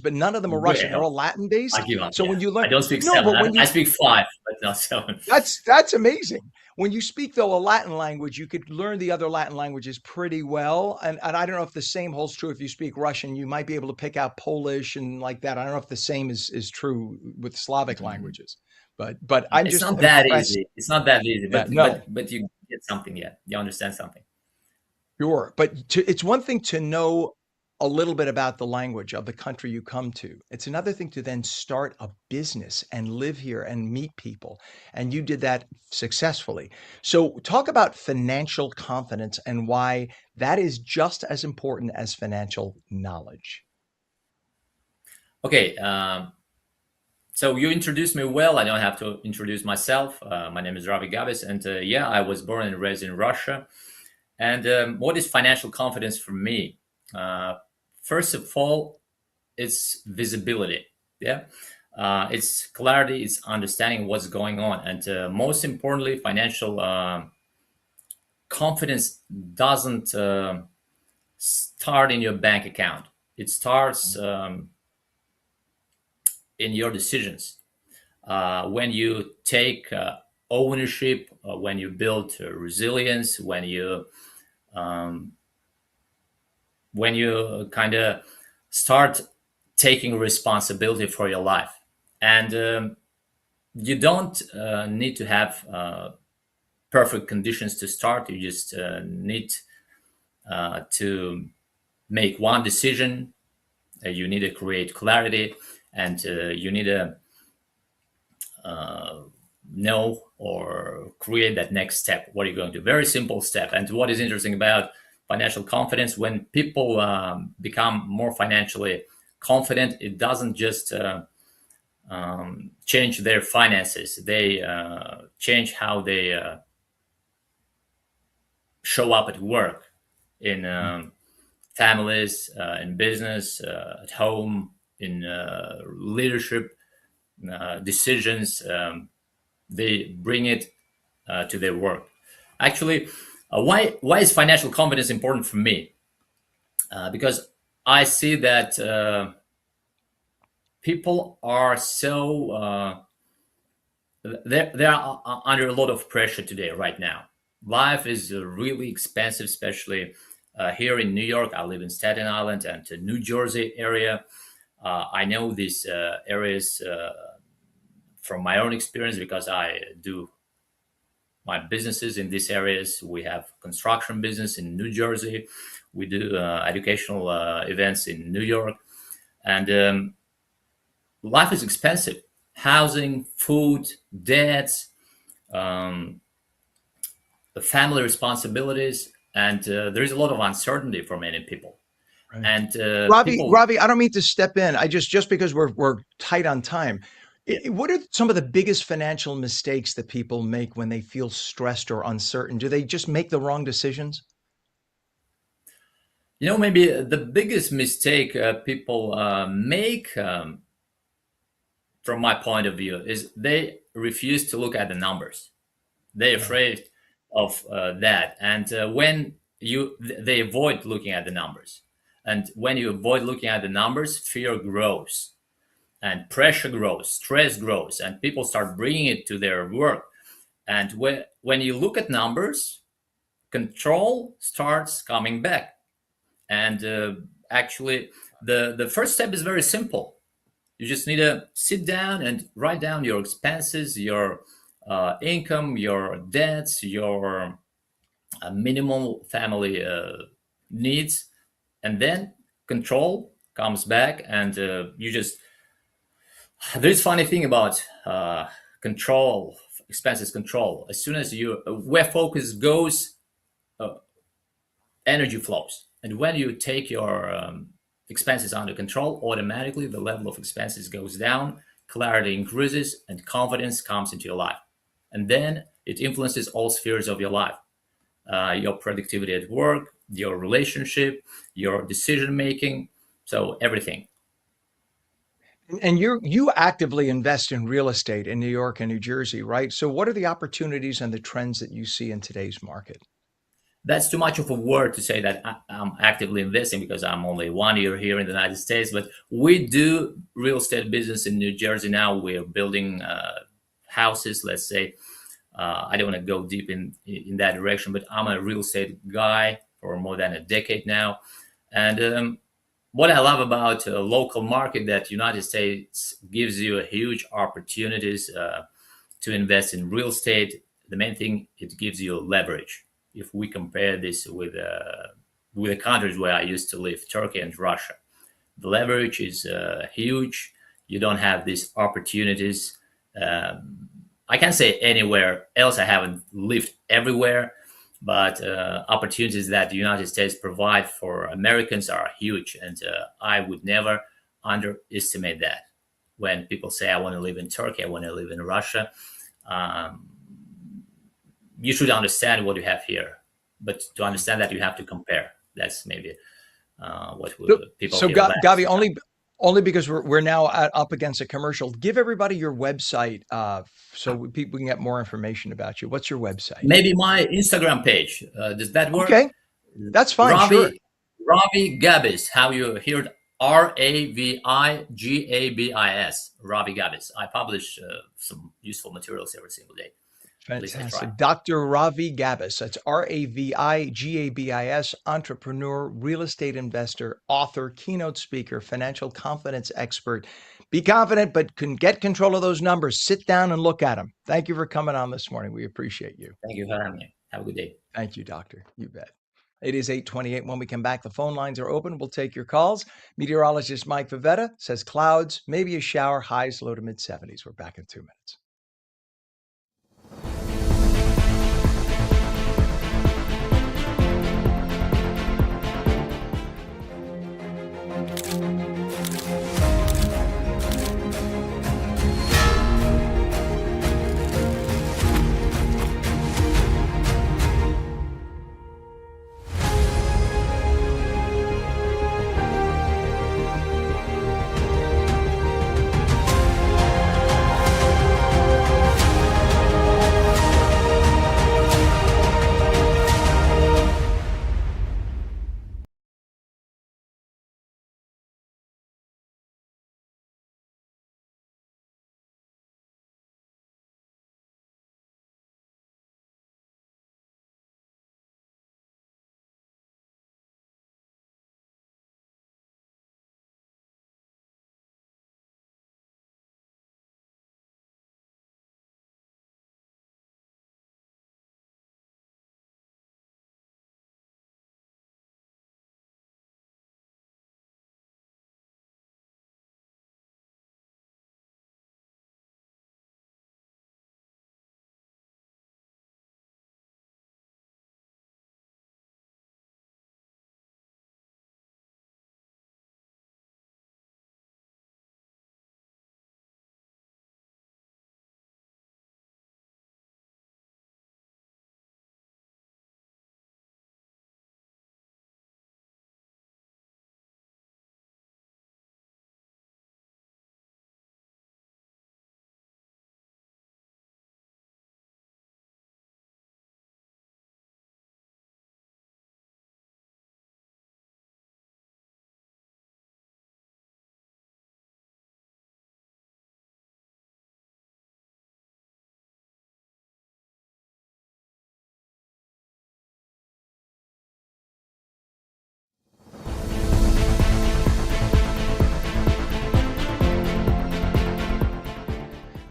but none of them are Russian. Great. They're all Latin based. I give up. So Yeah, when you learn, I don't speak no, seven. but when I you speak five, but not seven. that's amazing. When you speak though a Latin language, you could learn the other Latin languages pretty well. And I don't know if the same holds true if you speak Russian. You might be able to pick out Polish and like that. I don't know if the same is true with Slavic Mhm. languages, but I'm It's just not that impressed. easy. It's not that easy, Yeah, but no. you get something. Yeah, you understand something. Sure, but it's one thing to know a little bit about the language of the country you come to. It's another thing to then start a business and live here and meet people. And you did that successfully. So, talk about financial confidence and why that is just as important as financial knowledge. Okay. So you introduced me well. I don't have to introduce myself. My name is Ravi Gabis, and yeah, I was born and raised in Russia. And what is financial confidence for me? Uh, First of all, it's visibility. Yeah, it's clarity. It's understanding what's going on, and most importantly, financial confidence doesn't start in your bank account. It starts in your decisions. When you take ownership, when you build resilience, um, when you kind of start taking responsibility for your life, and you don't need to have perfect conditions to start. You just need to make one decision. You need to create clarity, and you need to know or create that next step. What are you going to do? Very simple step. And what is interesting about financial confidence, when people become more financially confident, it doesn't just change their finances. They change how they show up at work, in families, in business, at home, in leadership decisions. They bring it to their work. Actually, why is financial confidence important for me? Because I see that people are so they're under a lot of pressure today, right now. Life is really expensive, especially here in New York. I live in Staten Island and the New Jersey area. I know these areas from my own experience because I do my businesses in these areas. We have construction business in New Jersey. We do educational events in New York, and life is expensive. Housing, food, debts, um, the family responsibilities, and there is a lot of uncertainty for many people. Right. And people, Ravi, I don't mean to step in. I just because we're tight on time. What are some of the biggest financial mistakes that people make when they feel stressed or uncertain? Do they just make the wrong decisions? maybe the biggest mistake people make, from my point of view, is they refuse to look at the numbers. They're Yeah. afraid of that. And when they avoid looking at the numbers. And when you avoid looking at the numbers, fear grows and pressure grows, stress grows, and people start bringing it to their work. And when you look at numbers, control starts coming back. And actually, the first step is very simple. You just need to sit down and write down your expenses, your income, your debts, your minimal family needs, and then control comes back. And you just there's funny thing about control, expenses control. As soon as where focus goes, energy flows. And when you take your expenses under control, automatically the level of expenses goes down, clarity increases, and confidence comes into your life. And then it influences all spheres of your life. Your productivity at work, your relationship, your decision making, so everything. And you actively invest in real estate in New York and New Jersey, right? So what are the opportunities and the trends that you see in today's market? That's too much of a word to say that I'm actively investing, because I'm only 1 year here in the United States. But we do real estate business in New Jersey now. We're building houses, let's say. I don't want to go deep in that direction, but I'm a real estate guy for more than a decade now. And what I love about a local market, that United States gives you a huge opportunities to invest in real estate. The main thing, it gives you leverage. If we compare this with the countries where I used to live, Turkey and Russia, the leverage is huge. You don't have these opportunities. I can't say anywhere else. I haven't lived everywhere, but opportunities that the United States provide for Americans are huge, and I would never underestimate that. When people say, I want to live in Turkey, I want to live in Russia, you should understand what you have here. But to understand that, you have to compare. That's maybe what people. So, Gavi, only because we're now up against a commercial. Give everybody your website so people can get more information about you. What's your website? Maybe my Instagram page. Does that work? Okay, that's fine. Sure. Ravi Gabis. How you heard? RAVIGABIS. Ravi Gabis. I publish some useful materials every single day. Fantastic. Dr. Ravi Gabis. That's RAVIGABIS, entrepreneur, real estate investor, author, keynote speaker, financial confidence expert. Be confident, but can get control of those numbers. Sit down and look at them. Thank you for coming on this morning. We appreciate you. Thank you for having me. Have a good day. Thank you, doctor. You bet. It is 8:28. When we come back, the phone lines are open. We'll take your calls. Meteorologist Mike Favetta says clouds, maybe a shower, highs low to mid 70s. We're back in 2 minutes.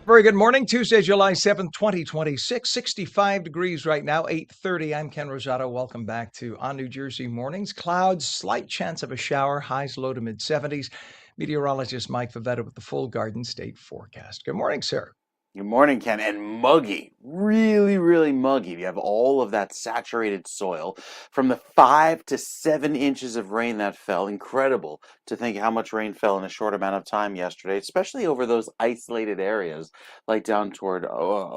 Very good morning. Tuesday, July 7th, 2026. 65 degrees right now, 8:30. I'm Ken Rosato. Welcome back to On New Jersey Mornings. Clouds, slight chance of a shower, highs low to mid 70s. Meteorologist Mike Favetta with the full Garden State forecast. Good morning, sir. Good morning, Ken. And muggy, really, really muggy. You have all of that saturated soil from the 5 to 7 inches of rain that fell. Incredible to think how much rain fell in a short amount of time yesterday, especially over those isolated areas like down toward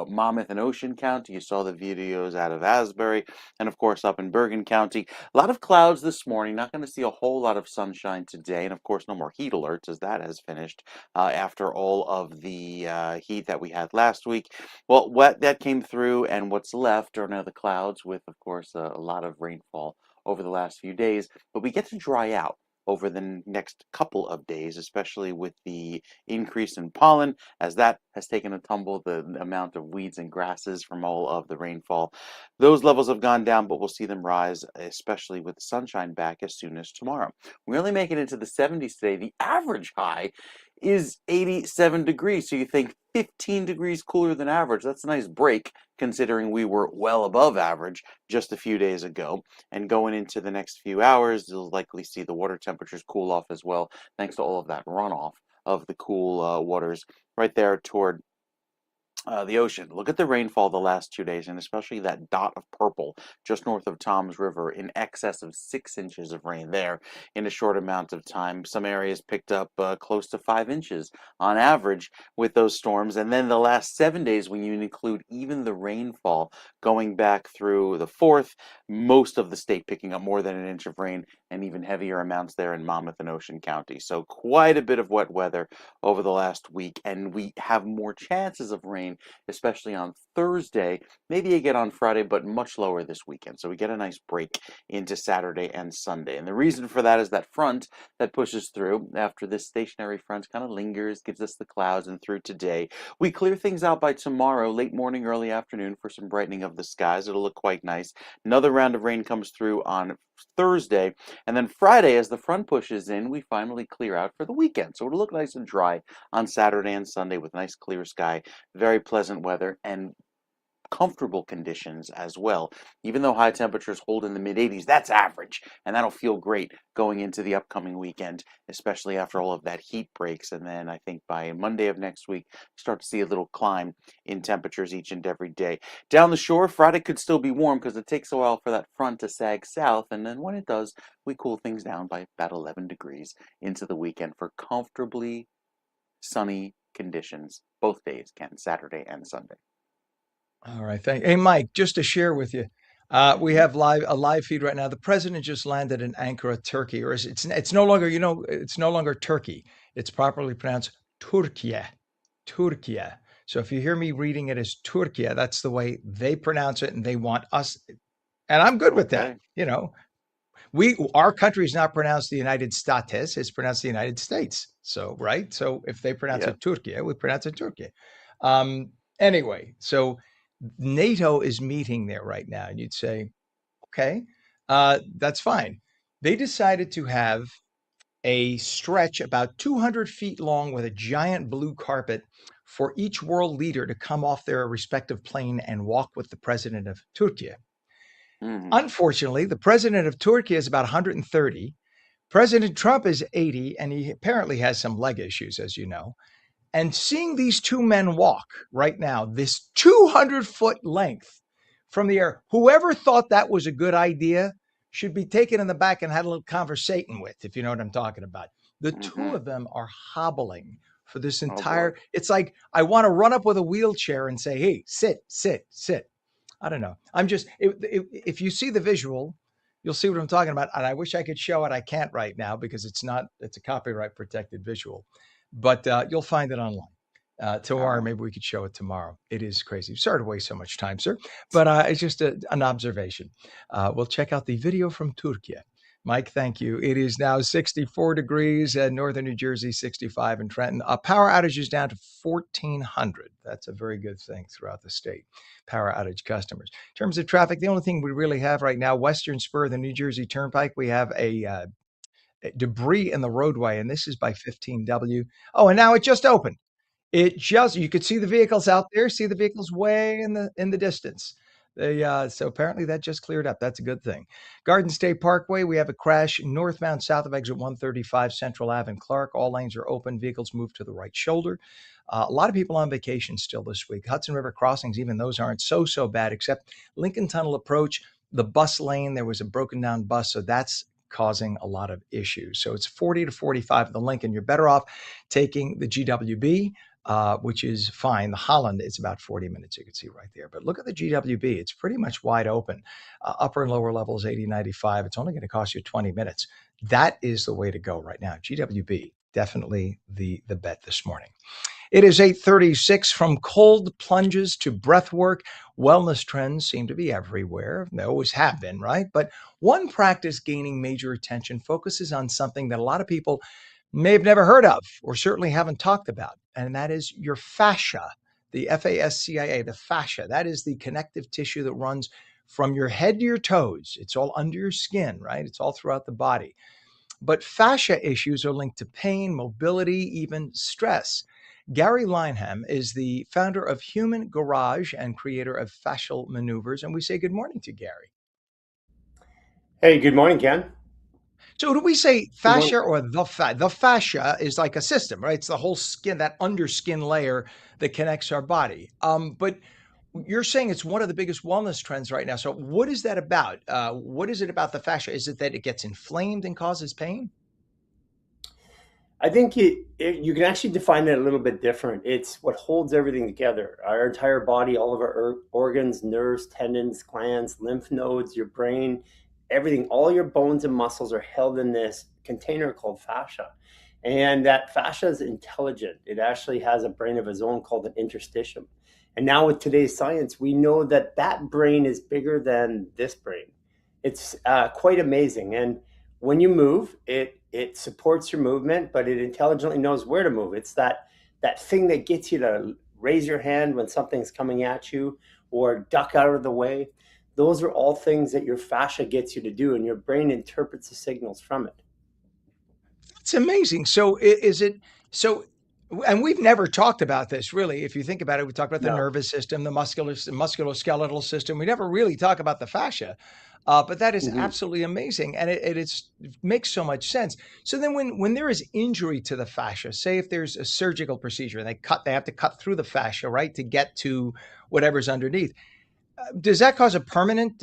Monmouth and Ocean County. You saw the videos out of Asbury and, of course, up in Bergen County. A lot of clouds this morning. Not going to see a whole lot of sunshine today. And, of course, no more heat alerts as that has finished after all of the heat that we had last week. Well, what that came through and what's left are now the clouds with, of course, a lot of rainfall over the last few days. But we get to dry out over the next couple of days, especially with the increase in pollen, as that has taken a tumble, the amount of weeds and grasses from all of the rainfall. Those levels have gone down, but we'll see them rise, especially with the sunshine back as soon as tomorrow. We only make it into the 70s today. The average high is 87 degrees. So you think 15 degrees cooler than average. That's a nice break considering we were well above average just a few days ago. And going into the next few hours, you'll likely see the water temperatures cool off as well, thanks to all of that runoff of the cool waters right there toward the ocean. Look at the rainfall the last 2 days, and especially that dot of purple just north of Tom's River, in excess of 6 inches of rain there in a short amount of time. Some areas picked up close to 5 inches on average with those storms. And then the last 7 days, when you include even the rainfall going back through the 4th, most of the state picking up more than an inch of rain, and even heavier amounts there in Monmouth and Ocean County. So quite a bit of wet weather over the last week, and we have more chances of rain, especially on Thursday, maybe again on Friday, but much lower this weekend. So we get a nice break into Saturday and Sunday. And the reason for that is that front that pushes through after this stationary front kind of lingers, gives us the clouds, and through today. We clear things out by tomorrow, late morning, early afternoon, for some brightening of the skies. It'll look quite nice. Another round of rain comes through on Thursday, and then Friday, as the front pushes in, we finally clear out for the weekend. So it'll look nice and dry on Saturday and Sunday with nice clear sky, very pleasant weather, and comfortable conditions as well. Even though high temperatures hold in the mid 80s, that's average, and that'll feel great going into the upcoming weekend, especially after all of that heat breaks. And then I think by Monday of next week, start to see a little climb in temperatures each and every day. Down the shore, Friday could still be warm because it takes a while for that front to sag south, and then when it does, we cool things down by about 11 degrees into the weekend for comfortably sunny conditions both days, Ken, Saturday and Sunday. All right, Hey, Mike, just to share with you, we have a live feed right now. The president just landed in Ankara, Turkey, or it's no longer, it's no longer Turkey. It's properly pronounced Turkiye, Turkiye. So if you hear me reading it as Turkiye, that's the way they pronounce it, and they want us, and I'm good with that. Our country is not pronounced the United States; it's pronounced the United States. So right, so if they pronounce it Turkiye, we pronounce it Turkiye. Anyway, so NATO is meeting there right now, and you'd say, okay, that's fine. They decided to have a stretch about 200 feet long with a giant blue carpet for each world leader to come off their respective plane and walk with the president of Turkey. Unfortunately, the president of Turkey is about 130. President Trump is 80, and he apparently has some leg issues, as you know. And seeing these two men walk right now, this 200-foot length from the air, whoever thought that was a good idea should be taken in the back and had a little conversation with, if you know what I'm talking about. The two of them are hobbling for this entire, it's like, I want to run up with a wheelchair and say, hey, sit, sit, sit. I don't know. I'm just, if you see the visual, you'll see what I'm talking about. And I wish I could show it. I can't right now because it's a copyright protected visual. But you'll find it online tomorrow. Maybe we could show it tomorrow. It is crazy. Sorry to waste so much time, sir. But it's just an observation. We'll check out the video from Turkey. Mike, thank you. It is now 64 degrees in northern New Jersey, 65 in Trenton. Power outage is down to 1,400. That's a very good thing throughout the state. Power outage customers. In terms of traffic, the only thing we really have right now, western spur of the New Jersey Turnpike, we have a debris in the roadway, and this is by 15W. Oh, and now it just opened. It just you could see the vehicles out there, see the vehicles way in the distance. So apparently that just cleared up. That's a good thing. Garden State Parkway, we have a crash northbound south of exit 135 Central Ave in Clark. All lanes are open. Vehicles move to the right shoulder. A lot of people on vacation still this week. Hudson River crossings, even those aren't so bad, except Lincoln Tunnel approach, the bus lane. There was a broken down bus, so that's causing a lot of issues. So it's 40 to 45 at the Lincoln. You're better off taking the GWB, which is fine. The Holland is about 40 minutes, you can see right there. But look at the GWB. It's pretty much wide open. Upper and lower levels, 80, 95. It's only going to cost you 20 minutes. That is the way to go right now. GWB, definitely the bet this morning. It is 8:36. From cold plunges to breath work, wellness trends seem to be everywhere. They always have been, right? But one practice gaining major attention focuses on something that a lot of people may have never heard of or certainly haven't talked about, and that is your fascia, the FASCIA, the fascia. That is the connective tissue that runs from your head to your toes. It's all under your skin, right? It's all throughout the body. But fascia issues are linked to pain, mobility, even stress. Gary Lineham is the founder of Human Garage and creator of Fascial Maneuvers. And we say good morning to Gary. Hey, good morning, Ken. So do we say Good morning. fascia or the fascia? The fascia is like a system, right? It's the whole skin, that underskin layer that connects our body. But you're saying it's one of the biggest wellness trends right now. So what is that about? What is it about the fascia? Is it that it gets inflamed and causes pain? I think you can actually define it a little bit different. It's what holds everything together. Our entire body, all of our organs, nerves, tendons, glands, lymph nodes, your brain, everything, all your bones and muscles are held in this container called fascia. And that fascia is intelligent. It actually has a brain of its own called an interstitium. And now with today's science, we know that that brain is bigger than this brain. It's quite amazing. And when you move, it supports your movement, but it intelligently knows where to move. It's that thing that gets you to raise your hand when something's coming at you or duck out of the way. Those are all things that your fascia gets you to do, and your brain interprets the signals from it. It's amazing. So is it so? And we've never talked about this really. If you think about it, we talked about the No. nervous system, the musculoskeletal system. We never really talk about the fascia. But that is Mhm. absolutely amazing, and it makes so much sense. So then, when there is injury to the fascia, say if there's a surgical procedure and they have to cut through the fascia, right, to get to whatever's underneath. Does that cause a permanent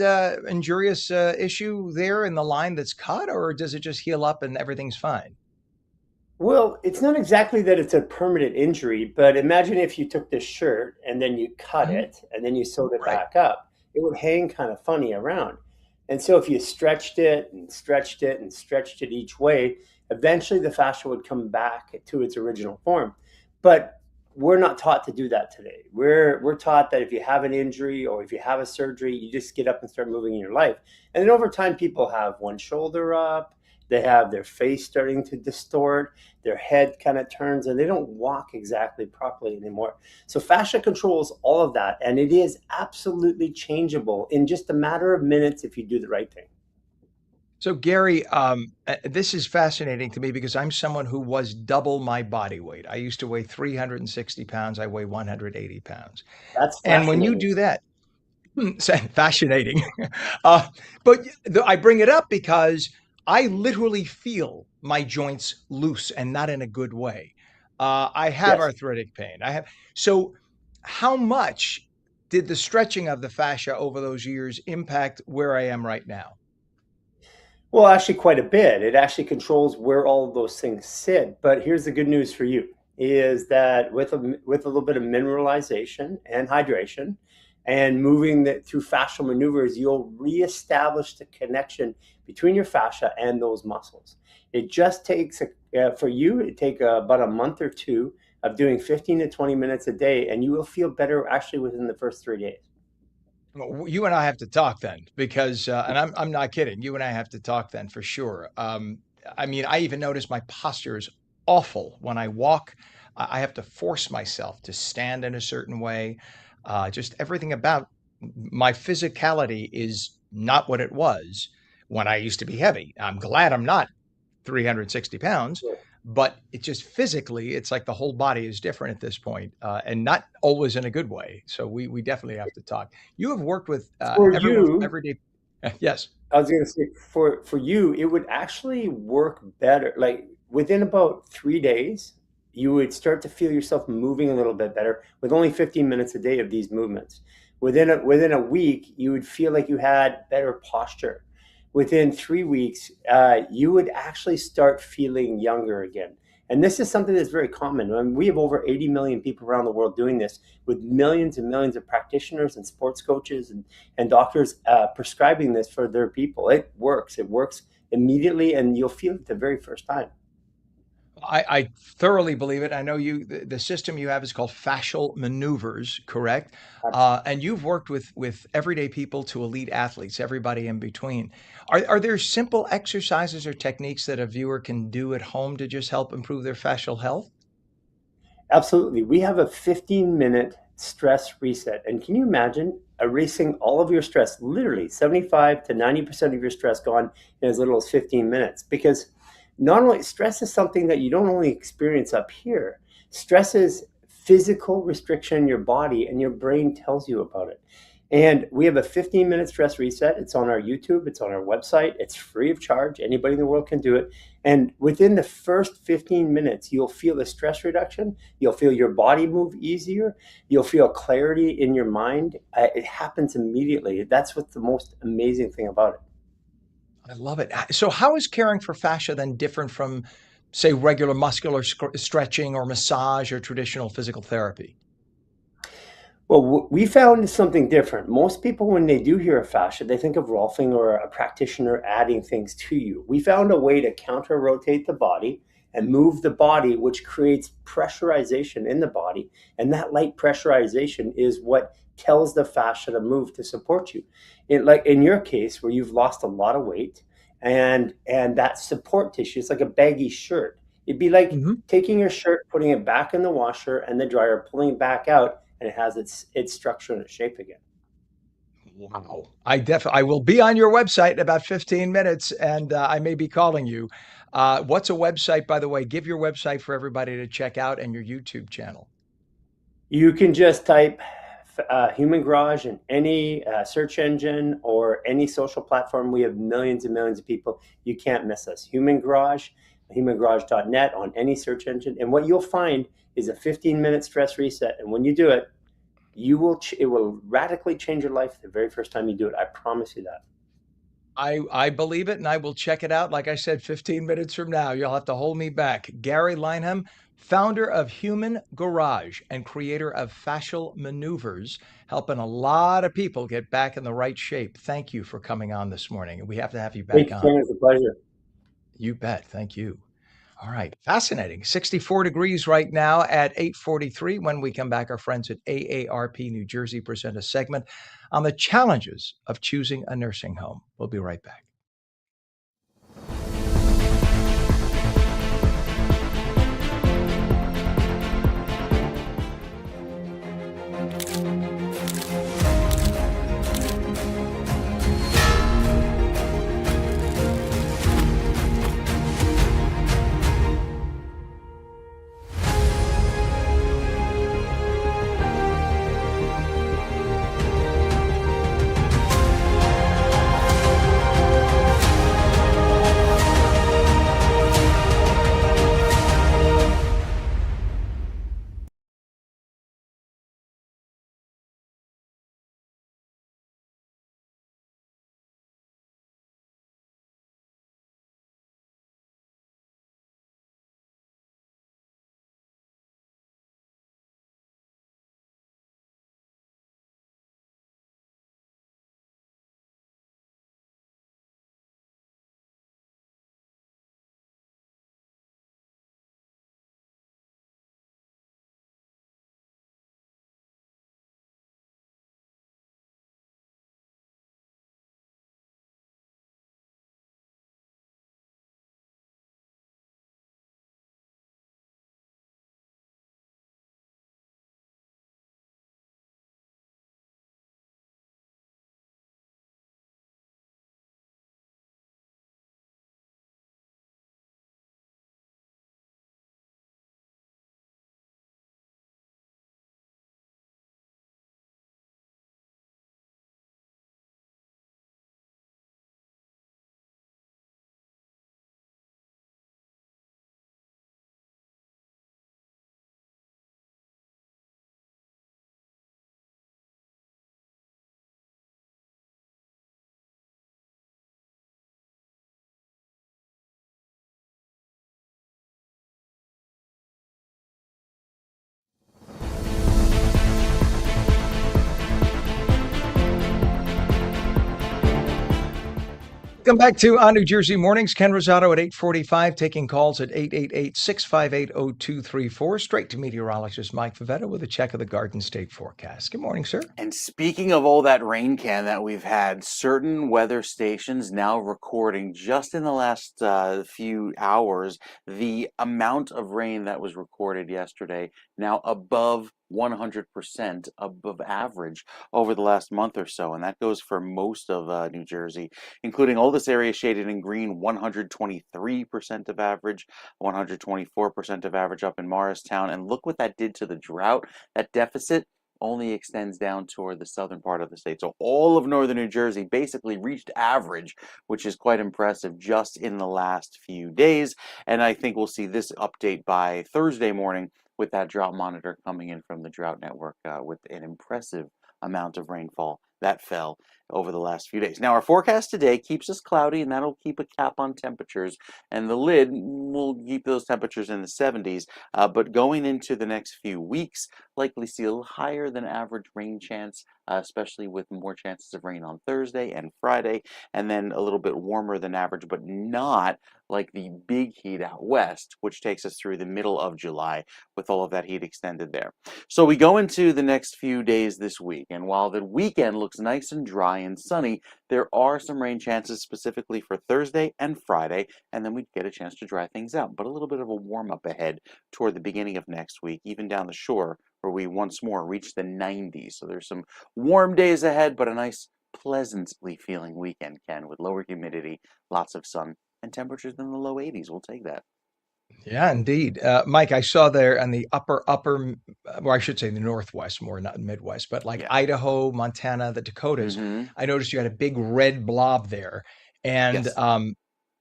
injurious issue there in the line that's cut, or does it just heal up and everything's fine? Well, it's not exactly that it's a permanent injury, but imagine if you took this shirt and then you cut Mhm. it and then you sewed it Right. back up. It would hang kind of funny around. And so if you stretched it and stretched it and stretched it each way, eventually the fascia would come back to its original form. But we're not taught to do that today. We're taught that if you have an injury or if you have a surgery, you just get up and start moving in your life. And then over time, people have one shoulder up, they have their face starting to distort, their head kind of turns, and they don't walk exactly properly anymore. So fascia controls all of that, and it is absolutely changeable in just a matter of minutes if you do the right thing. So, Gary, this is fascinating to me because I'm someone who was double my body weight. I used to weigh 360 pounds. I weigh 180 pounds. That's And when you fascinating. do that, fascinating. uh, but I bring it up because I literally feel my joints loose and not in a good way. I have Yes. arthritic pain. I have. So, how much did the stretching of the fascia over those years impact where I am right now? Well, actually, quite a bit. It actually controls where all of those things sit. But here's the good news for you is that with a little bit of mineralization and hydration and moving that through fascial maneuvers, you'll reestablish the connection between your fascia and those muscles. It just takes for you, it take about a month or two of doing 15 to 20 minutes a day, and you will feel better actually within the first 3 days. Well, you and I have to talk then, because, and I'm not kidding. You and I have to talk then for sure. I mean, I even notice my posture is awful when I walk. I have to force myself to stand in a certain way. Just everything about my physicality is not what it was when I used to be heavy. I'm glad I'm not 360 pounds, but it just physically, it's like the whole body is different at this point, and not always in a good way. So we definitely have to talk. You have worked with For everyone from you, everyday. Yes. I was going to say for you, it would actually work better. Like within about 3 days, you would start to feel yourself moving a little bit better with only 15 minutes a day of these movements. Within a week, you would feel like you had better posture. Within 3 weeks, you would actually start feeling younger again. And this is something that's very common. I mean, we have over 80 million people around the world doing this, with millions and millions of practitioners and sports coaches and doctors prescribing this for their people. It works. It works immediately, and you'll feel it the very first time. I thoroughly believe it. I know the system you have is called fascial maneuvers, correct? And you've worked with everyday people to elite athletes, everybody in between. Are there simple exercises or techniques that a viewer can do at home to just help improve their fascial health? Absolutely. We have a 15-minute stress reset. And can you imagine erasing all of your stress, literally 75 to 90% of your stress gone in as little as 15 minutes? Because not only stress is something that you don't only experience up here, stress is physical restriction in your body, and your brain tells you about it. And we have a 15-minute stress reset. It's on our YouTube, it's on our website, it's free of charge. Anybody in the world can do it. And within the first 15 minutes, you'll feel the stress reduction. You'll feel your body move easier. You'll feel clarity in your mind. It happens immediately. That's what's the most amazing thing about it. I love it. So how is caring for fascia then different from, say, regular muscular stretching or massage or traditional physical therapy? Well, we found something different. Most people, when they do hear of fascia, they think of Rolfing or a practitioner adding things to you. We found a way to counter rotate the body and move the body, which creates pressurization in the body. And that light pressurization is what tells the fascia to move to support you. Like in your case, where you've lost a lot of weight, and that support tissue, it's like a baggy shirt. It'd be like taking your shirt, putting it back in the washer and the dryer, pulling it back out, and it has its structure and its shape again. Wow. I will be on your website in about 15 minutes, and I may be calling you. What's a website, by the way? Give your website for everybody to check out, and your YouTube channel. You can just type Human Garage in any search engine or any social platform. We have millions and millions of people. You can't miss us. Human Garage, humangarage.net, on any search engine. And what you'll find is a 15-minute stress reset. And when you do it, it will radically change your life the very first time you do it. I promise you that. I believe it, and I will check it out. Like I said, 15 minutes from now, you'll have to hold me back. Gary Lineham, founder of Human Garage and creator of Fascial Maneuvers, helping a lot of people get back in the right shape. Thank you for coming on this morning, and we have to have you back on. It's a pleasure. You bet. Thank you. All right. Fascinating. 64 degrees right now at 8:43. When we come back, our friends at AARP New Jersey present a segment on the challenges of choosing a nursing home. We'll be right back. Welcome back to On New Jersey Mornings. Ken Rosato at 8:45, taking calls at 888-658-0234. Straight to meteorologist Mike Favetta with a check of the Garden State forecast. Good morning, sir. And speaking of all that rain, Ken, that we've had, certain weather stations now recording just in the last few hours the amount of rain that was recorded yesterday, now above 100% above average over the last month or so. And that goes for most of New Jersey, including all this area shaded in green, 123% of average, 124% of average up in Morristown. And look what that did to the drought. That deficit only extends down toward the southern part of the state. So all of northern New Jersey basically reached average, which is quite impressive just in the last few days. And I think we'll see this update by Thursday morning with that drought monitor coming in from the Drought Network with an impressive amount of rainfall that fell over the last few days. Now, our forecast today keeps us cloudy, and that'll keep a cap on temperatures, and the lid will keep those temperatures in the 70s. But going into the next few weeks, likely see a little higher than average rain chance, especially with more chances of rain on Thursday and Friday, and then a little bit warmer than average, but not like the big heat out west, which takes us through the middle of July with all of that heat extended there. So we go into the next few days this week, and while the weekend looks nice and dry and sunny, there are some rain chances specifically for Thursday and Friday, and then we get a chance to dry things out. But a little bit of a warm-up ahead toward the beginning of next week, even down the shore, where we once more reach the 90s. So there's some warm days ahead, but a nice, pleasantly feeling weekend, Ken, with lower humidity, lots of sun, and temperatures in the low 80s. We'll take that. Yeah, indeed. Mike, I saw there on the or I should say the Northwest, more not Midwest, but like Yeah. Idaho, Montana, the Dakotas. Mhm. I noticed you had a big red blob there. And Yes.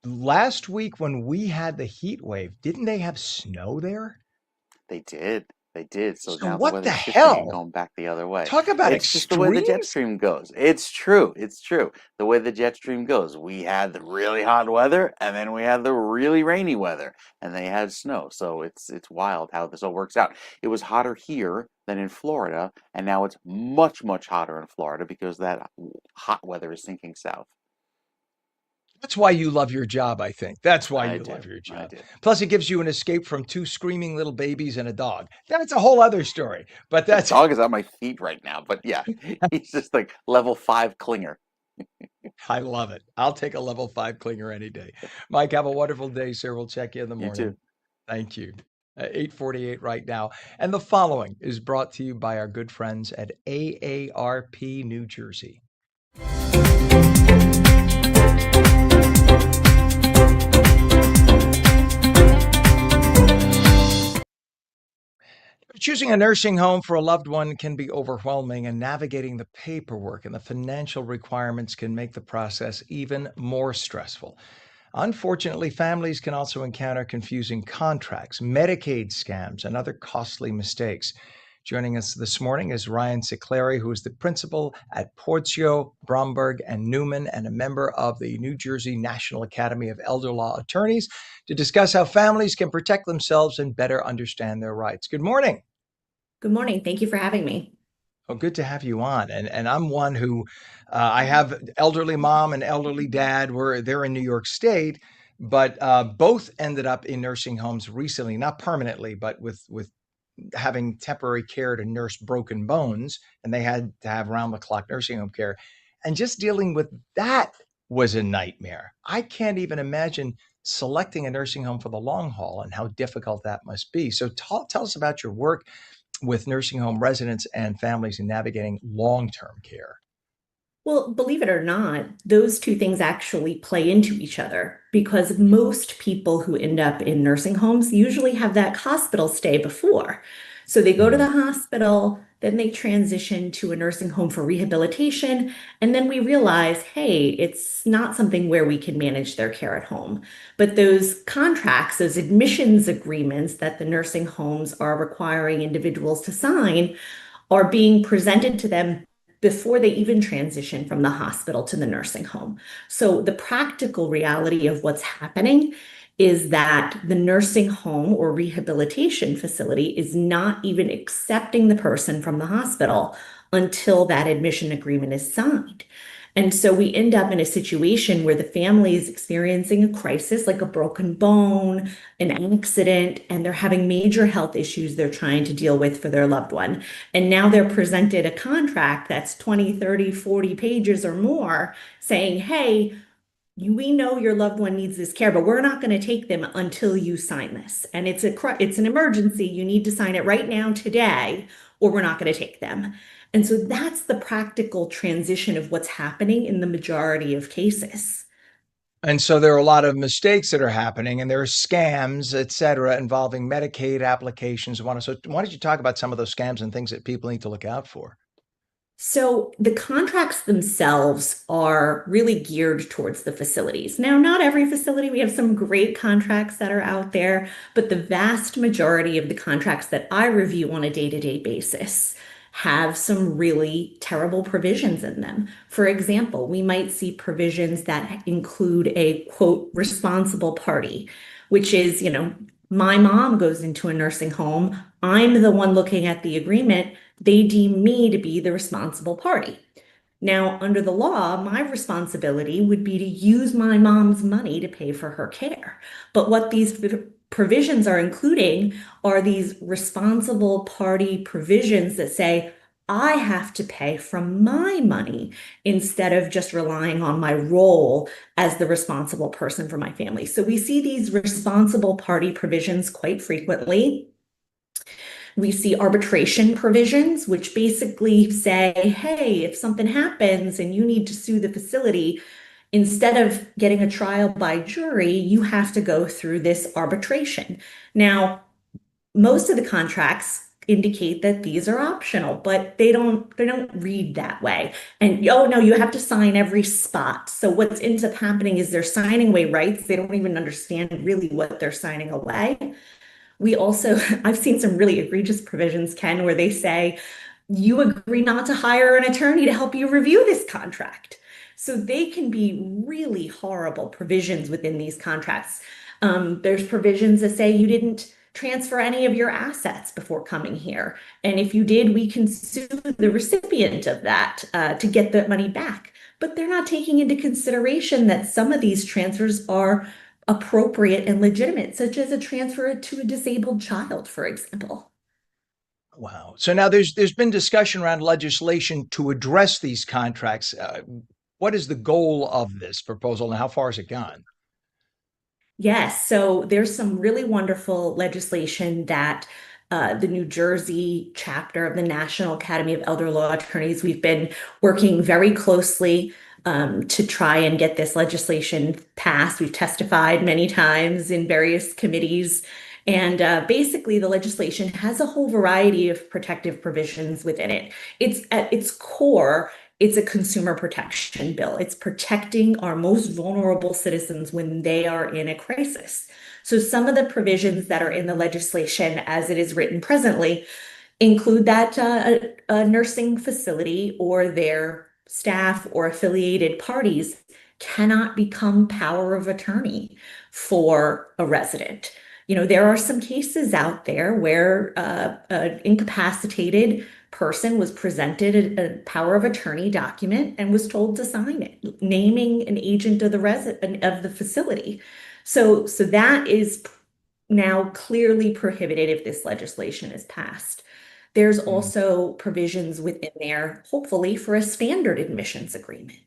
last week when we had the heat wave, didn't they have snow there? They did. They did. So So now the what the weather's shifting and hell? going back the other way. Talk about It's just the way the jet extremes. stream goes. It's true. It's true. The way the jet stream goes. We had the really hot weather, and then we had the really rainy weather, and they had snow. So it's wild how this all works out. It was hotter here than in Florida, and now it's much, much hotter in Florida because that hot weather is sinking south. That's why you love your job, I think. That's why I you do. love your I job. do. Plus, it gives you an escape from two screaming little babies and a dog. That's a whole other story. But The that's dog is on my feet right now, but yeah, he's just like level 5 clinger. I love it. I'll take a level 5 clinger any day. Mike, have a wonderful day, sir. We'll check you in the You too. morning. Thank you. 8:48 right now. And the following is brought to you by our good friends at AARP New Jersey. Choosing a nursing home for a loved one can be overwhelming, and navigating the paperwork and the financial requirements can make the process even more stressful. Unfortunately, families can also encounter confusing contracts, Medicaid scams, and other costly mistakes. Joining us this morning is Ryan Ciclari, who is the principal at Porzio, Bromberg, and Newman, and a member of the New Jersey National Academy of Elder Law Attorneys, to discuss how families can protect themselves and better understand their rights. Good morning. Good morning. Thank you for having me. Oh, good to have you on. And I'm one who I have elderly mom and elderly dad. They're in New York State, but both ended up in nursing homes recently, not permanently, but with having temporary care to nurse broken bones, and they had to have round the clock nursing home care. And just dealing with that was a nightmare. I can't even imagine selecting a nursing home for the long haul and how difficult that must be. So tell us about your work with nursing home residents and families in navigating long-term care. Well, believe it or not, those two things actually play into each other because most people who end up in nursing homes usually have that hospital stay before. So they go to the hospital, then they transition to a nursing home for rehabilitation, and then we realize, hey, it's not something where we can manage their care at home. But those contracts, those admissions agreements that the nursing homes are requiring individuals to sign are being presented to them before they even transition from the hospital to the nursing home. So the practical reality of what's happening is that the nursing home or rehabilitation facility is not even accepting the person from the hospital until that admission agreement is signed. And so we end up in a situation where the family is experiencing a crisis, like a broken bone, an accident, and they're having major health issues they're trying to deal with for their loved one. And now they're presented a contract that's 20, 30, 40 pages or more saying, hey, we know your loved one needs this care, but we're not going to take them until you sign this. And it's an emergency. You need to sign it right now today, or we're not going to take them. And so that's the practical transition of what's happening in the majority of cases. And so there are a lot of mistakes that are happening, and there are scams, et cetera, involving Medicaid applications. So why don't you talk about some of those scams and things that people need to look out for? So the contracts themselves are really geared towards the facilities. Now, not every facility, we have some great contracts that are out there, but the vast majority of the contracts that I review on a day-to-day basis have some really terrible provisions in them. For example, we might see provisions that include a quote responsible party, which is, my mom goes into a nursing home. I'm the one looking at the agreement. They deem me to be the responsible party. Now, under the law, my responsibility would be to use my mom's money to pay for her care. But what these provisions are including are these responsible party provisions that say, I have to pay from my money instead of just relying on my role as the responsible person for my family. So we see these responsible party provisions quite frequently. We see arbitration provisions, which basically say, hey, if something happens and you need to sue the facility, instead of getting a trial by jury, you have to go through this arbitration. Now, most of the contracts indicate that these are optional, but they don't read that way. And oh no, you have to sign every spot. So what ends up happening is they're signing away rights. They don't even understand really what they're signing away. We also, I've seen some really egregious provisions, Ken, where they say, you agree not to hire an attorney to help you review this contract. So they can be really horrible provisions within these contracts. There's provisions that say you didn't transfer any of your assets before coming here. And if you did, we can sue the recipient of that to get the money back. But they're not taking into consideration that some of these transfers are appropriate and legitimate, such as a transfer to a disabled child, for example. Wow. So now there's been discussion around legislation to address these contracts. What is the goal of this proposal and how far has it gone? Yes, so there's some really wonderful legislation that the New Jersey chapter of the National Academy of Elder Law Attorneys, we've been working very closely to try and get this legislation passed. We've testified many times in various committees. And basically, the legislation has a whole variety of protective provisions within it. It's at its core, it's a consumer protection bill. It's protecting our most vulnerable citizens when they are in a crisis. So some of the provisions that are in the legislation as it is written presently include that a nursing facility or their staff or affiliated parties cannot become power of attorney for a resident. There are some cases out there where an incapacitated person was presented a power of attorney document and was told to sign it, naming an agent of the facility. So that is now clearly prohibited if this legislation is passed. There's also provisions within there, hopefully, for a standard admissions agreement.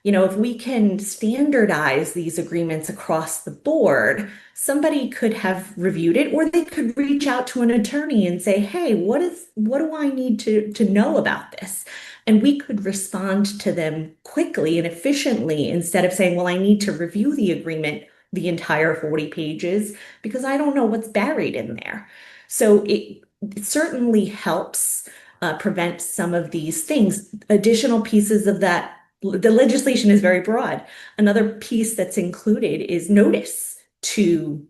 If we can standardize these agreements across the board, somebody could have reviewed it, or they could reach out to an attorney and say, hey, what do I need to know about this? And we could respond to them quickly and efficiently instead of saying, well, I need to review the agreement, the entire 40 pages, because I don't know what's buried in there. So it certainly helps prevent some of these things. Additional pieces of that, the legislation is very broad. Another piece that's included is notice to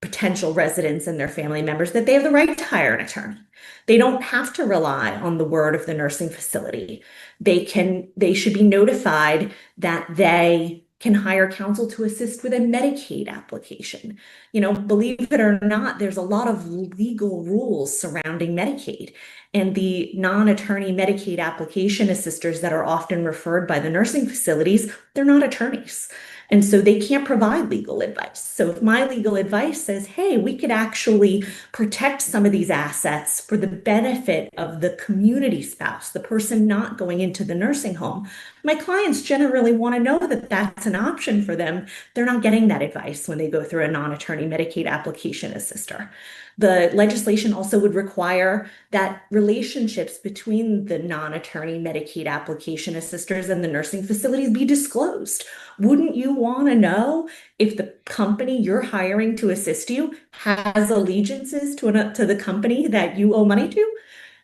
potential residents and their family members that they have the right to hire an attorney. They don't have to rely on the word of the nursing facility. They should be notified that they can hire counsel to assist with a Medicaid application. Believe it or not, there's a lot of legal rules surrounding Medicaid. And the non-attorney Medicaid application assisters that are often referred by the nursing facilities, they're not attorneys. And so they can't provide legal advice. So if my legal advice says, hey, we could actually protect some of these assets for the benefit of the community spouse, the person not going into the nursing home, my clients generally want to know that that's an option for them. They're not getting that advice when they go through a non-attorney Medicaid application assister. The legislation also would require that relationships between the non-attorney Medicaid application assisters and the nursing facilities be disclosed. Wouldn't you want to know if the company you're hiring to assist you has allegiances to the company that you owe money to?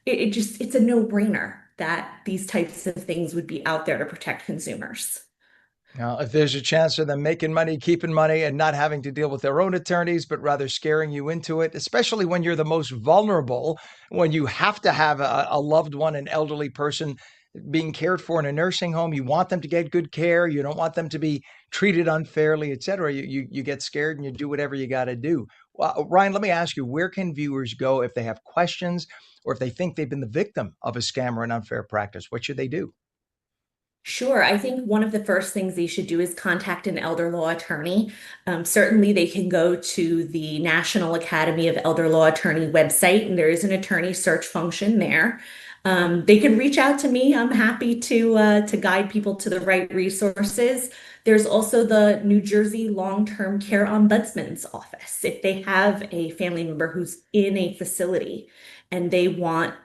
It's a no-brainer that these types of things would be out there to protect consumers. Now, if there's a chance of them making money, keeping money, and not having to deal with their own attorneys, but rather scaring you into it, especially when you're the most vulnerable, when you have to have a loved one, an elderly person being cared for in a nursing home, you want them to get good care. You don't want them to be treated unfairly, et cetera. You get scared and you do whatever you got to do. Well, Ryan, let me ask you, where can viewers go if they have questions or if they think they've been the victim of a scam or an unfair practice? What should they do? Sure. I think one of the first things they should do is contact an elder law attorney. Certainly, they can go to the National Academy of Elder Law Attorney website, and there is an attorney search function there. They can reach out to me. I'm happy to guide people to the right resources. There's also the New Jersey Long-Term Care Ombudsman's office. If they have a family member who's in a facility and they want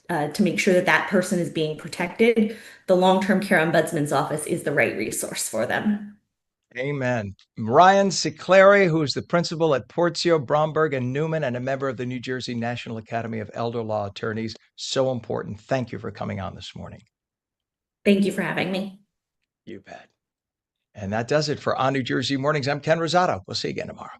to make sure that that person is being protected, the Long-Term Care Ombudsman's office is the right resource for them. Amen. Ryan Ciclari, who is the principal at Portio, Bromberg, and Newman, and a member of the New Jersey National Academy of Elder Law Attorneys. So important. Thank you for coming on this morning. Thank you for having me. You bet. And that does it for On New Jersey Mornings. I'm Ken Rosato. We'll see you again tomorrow.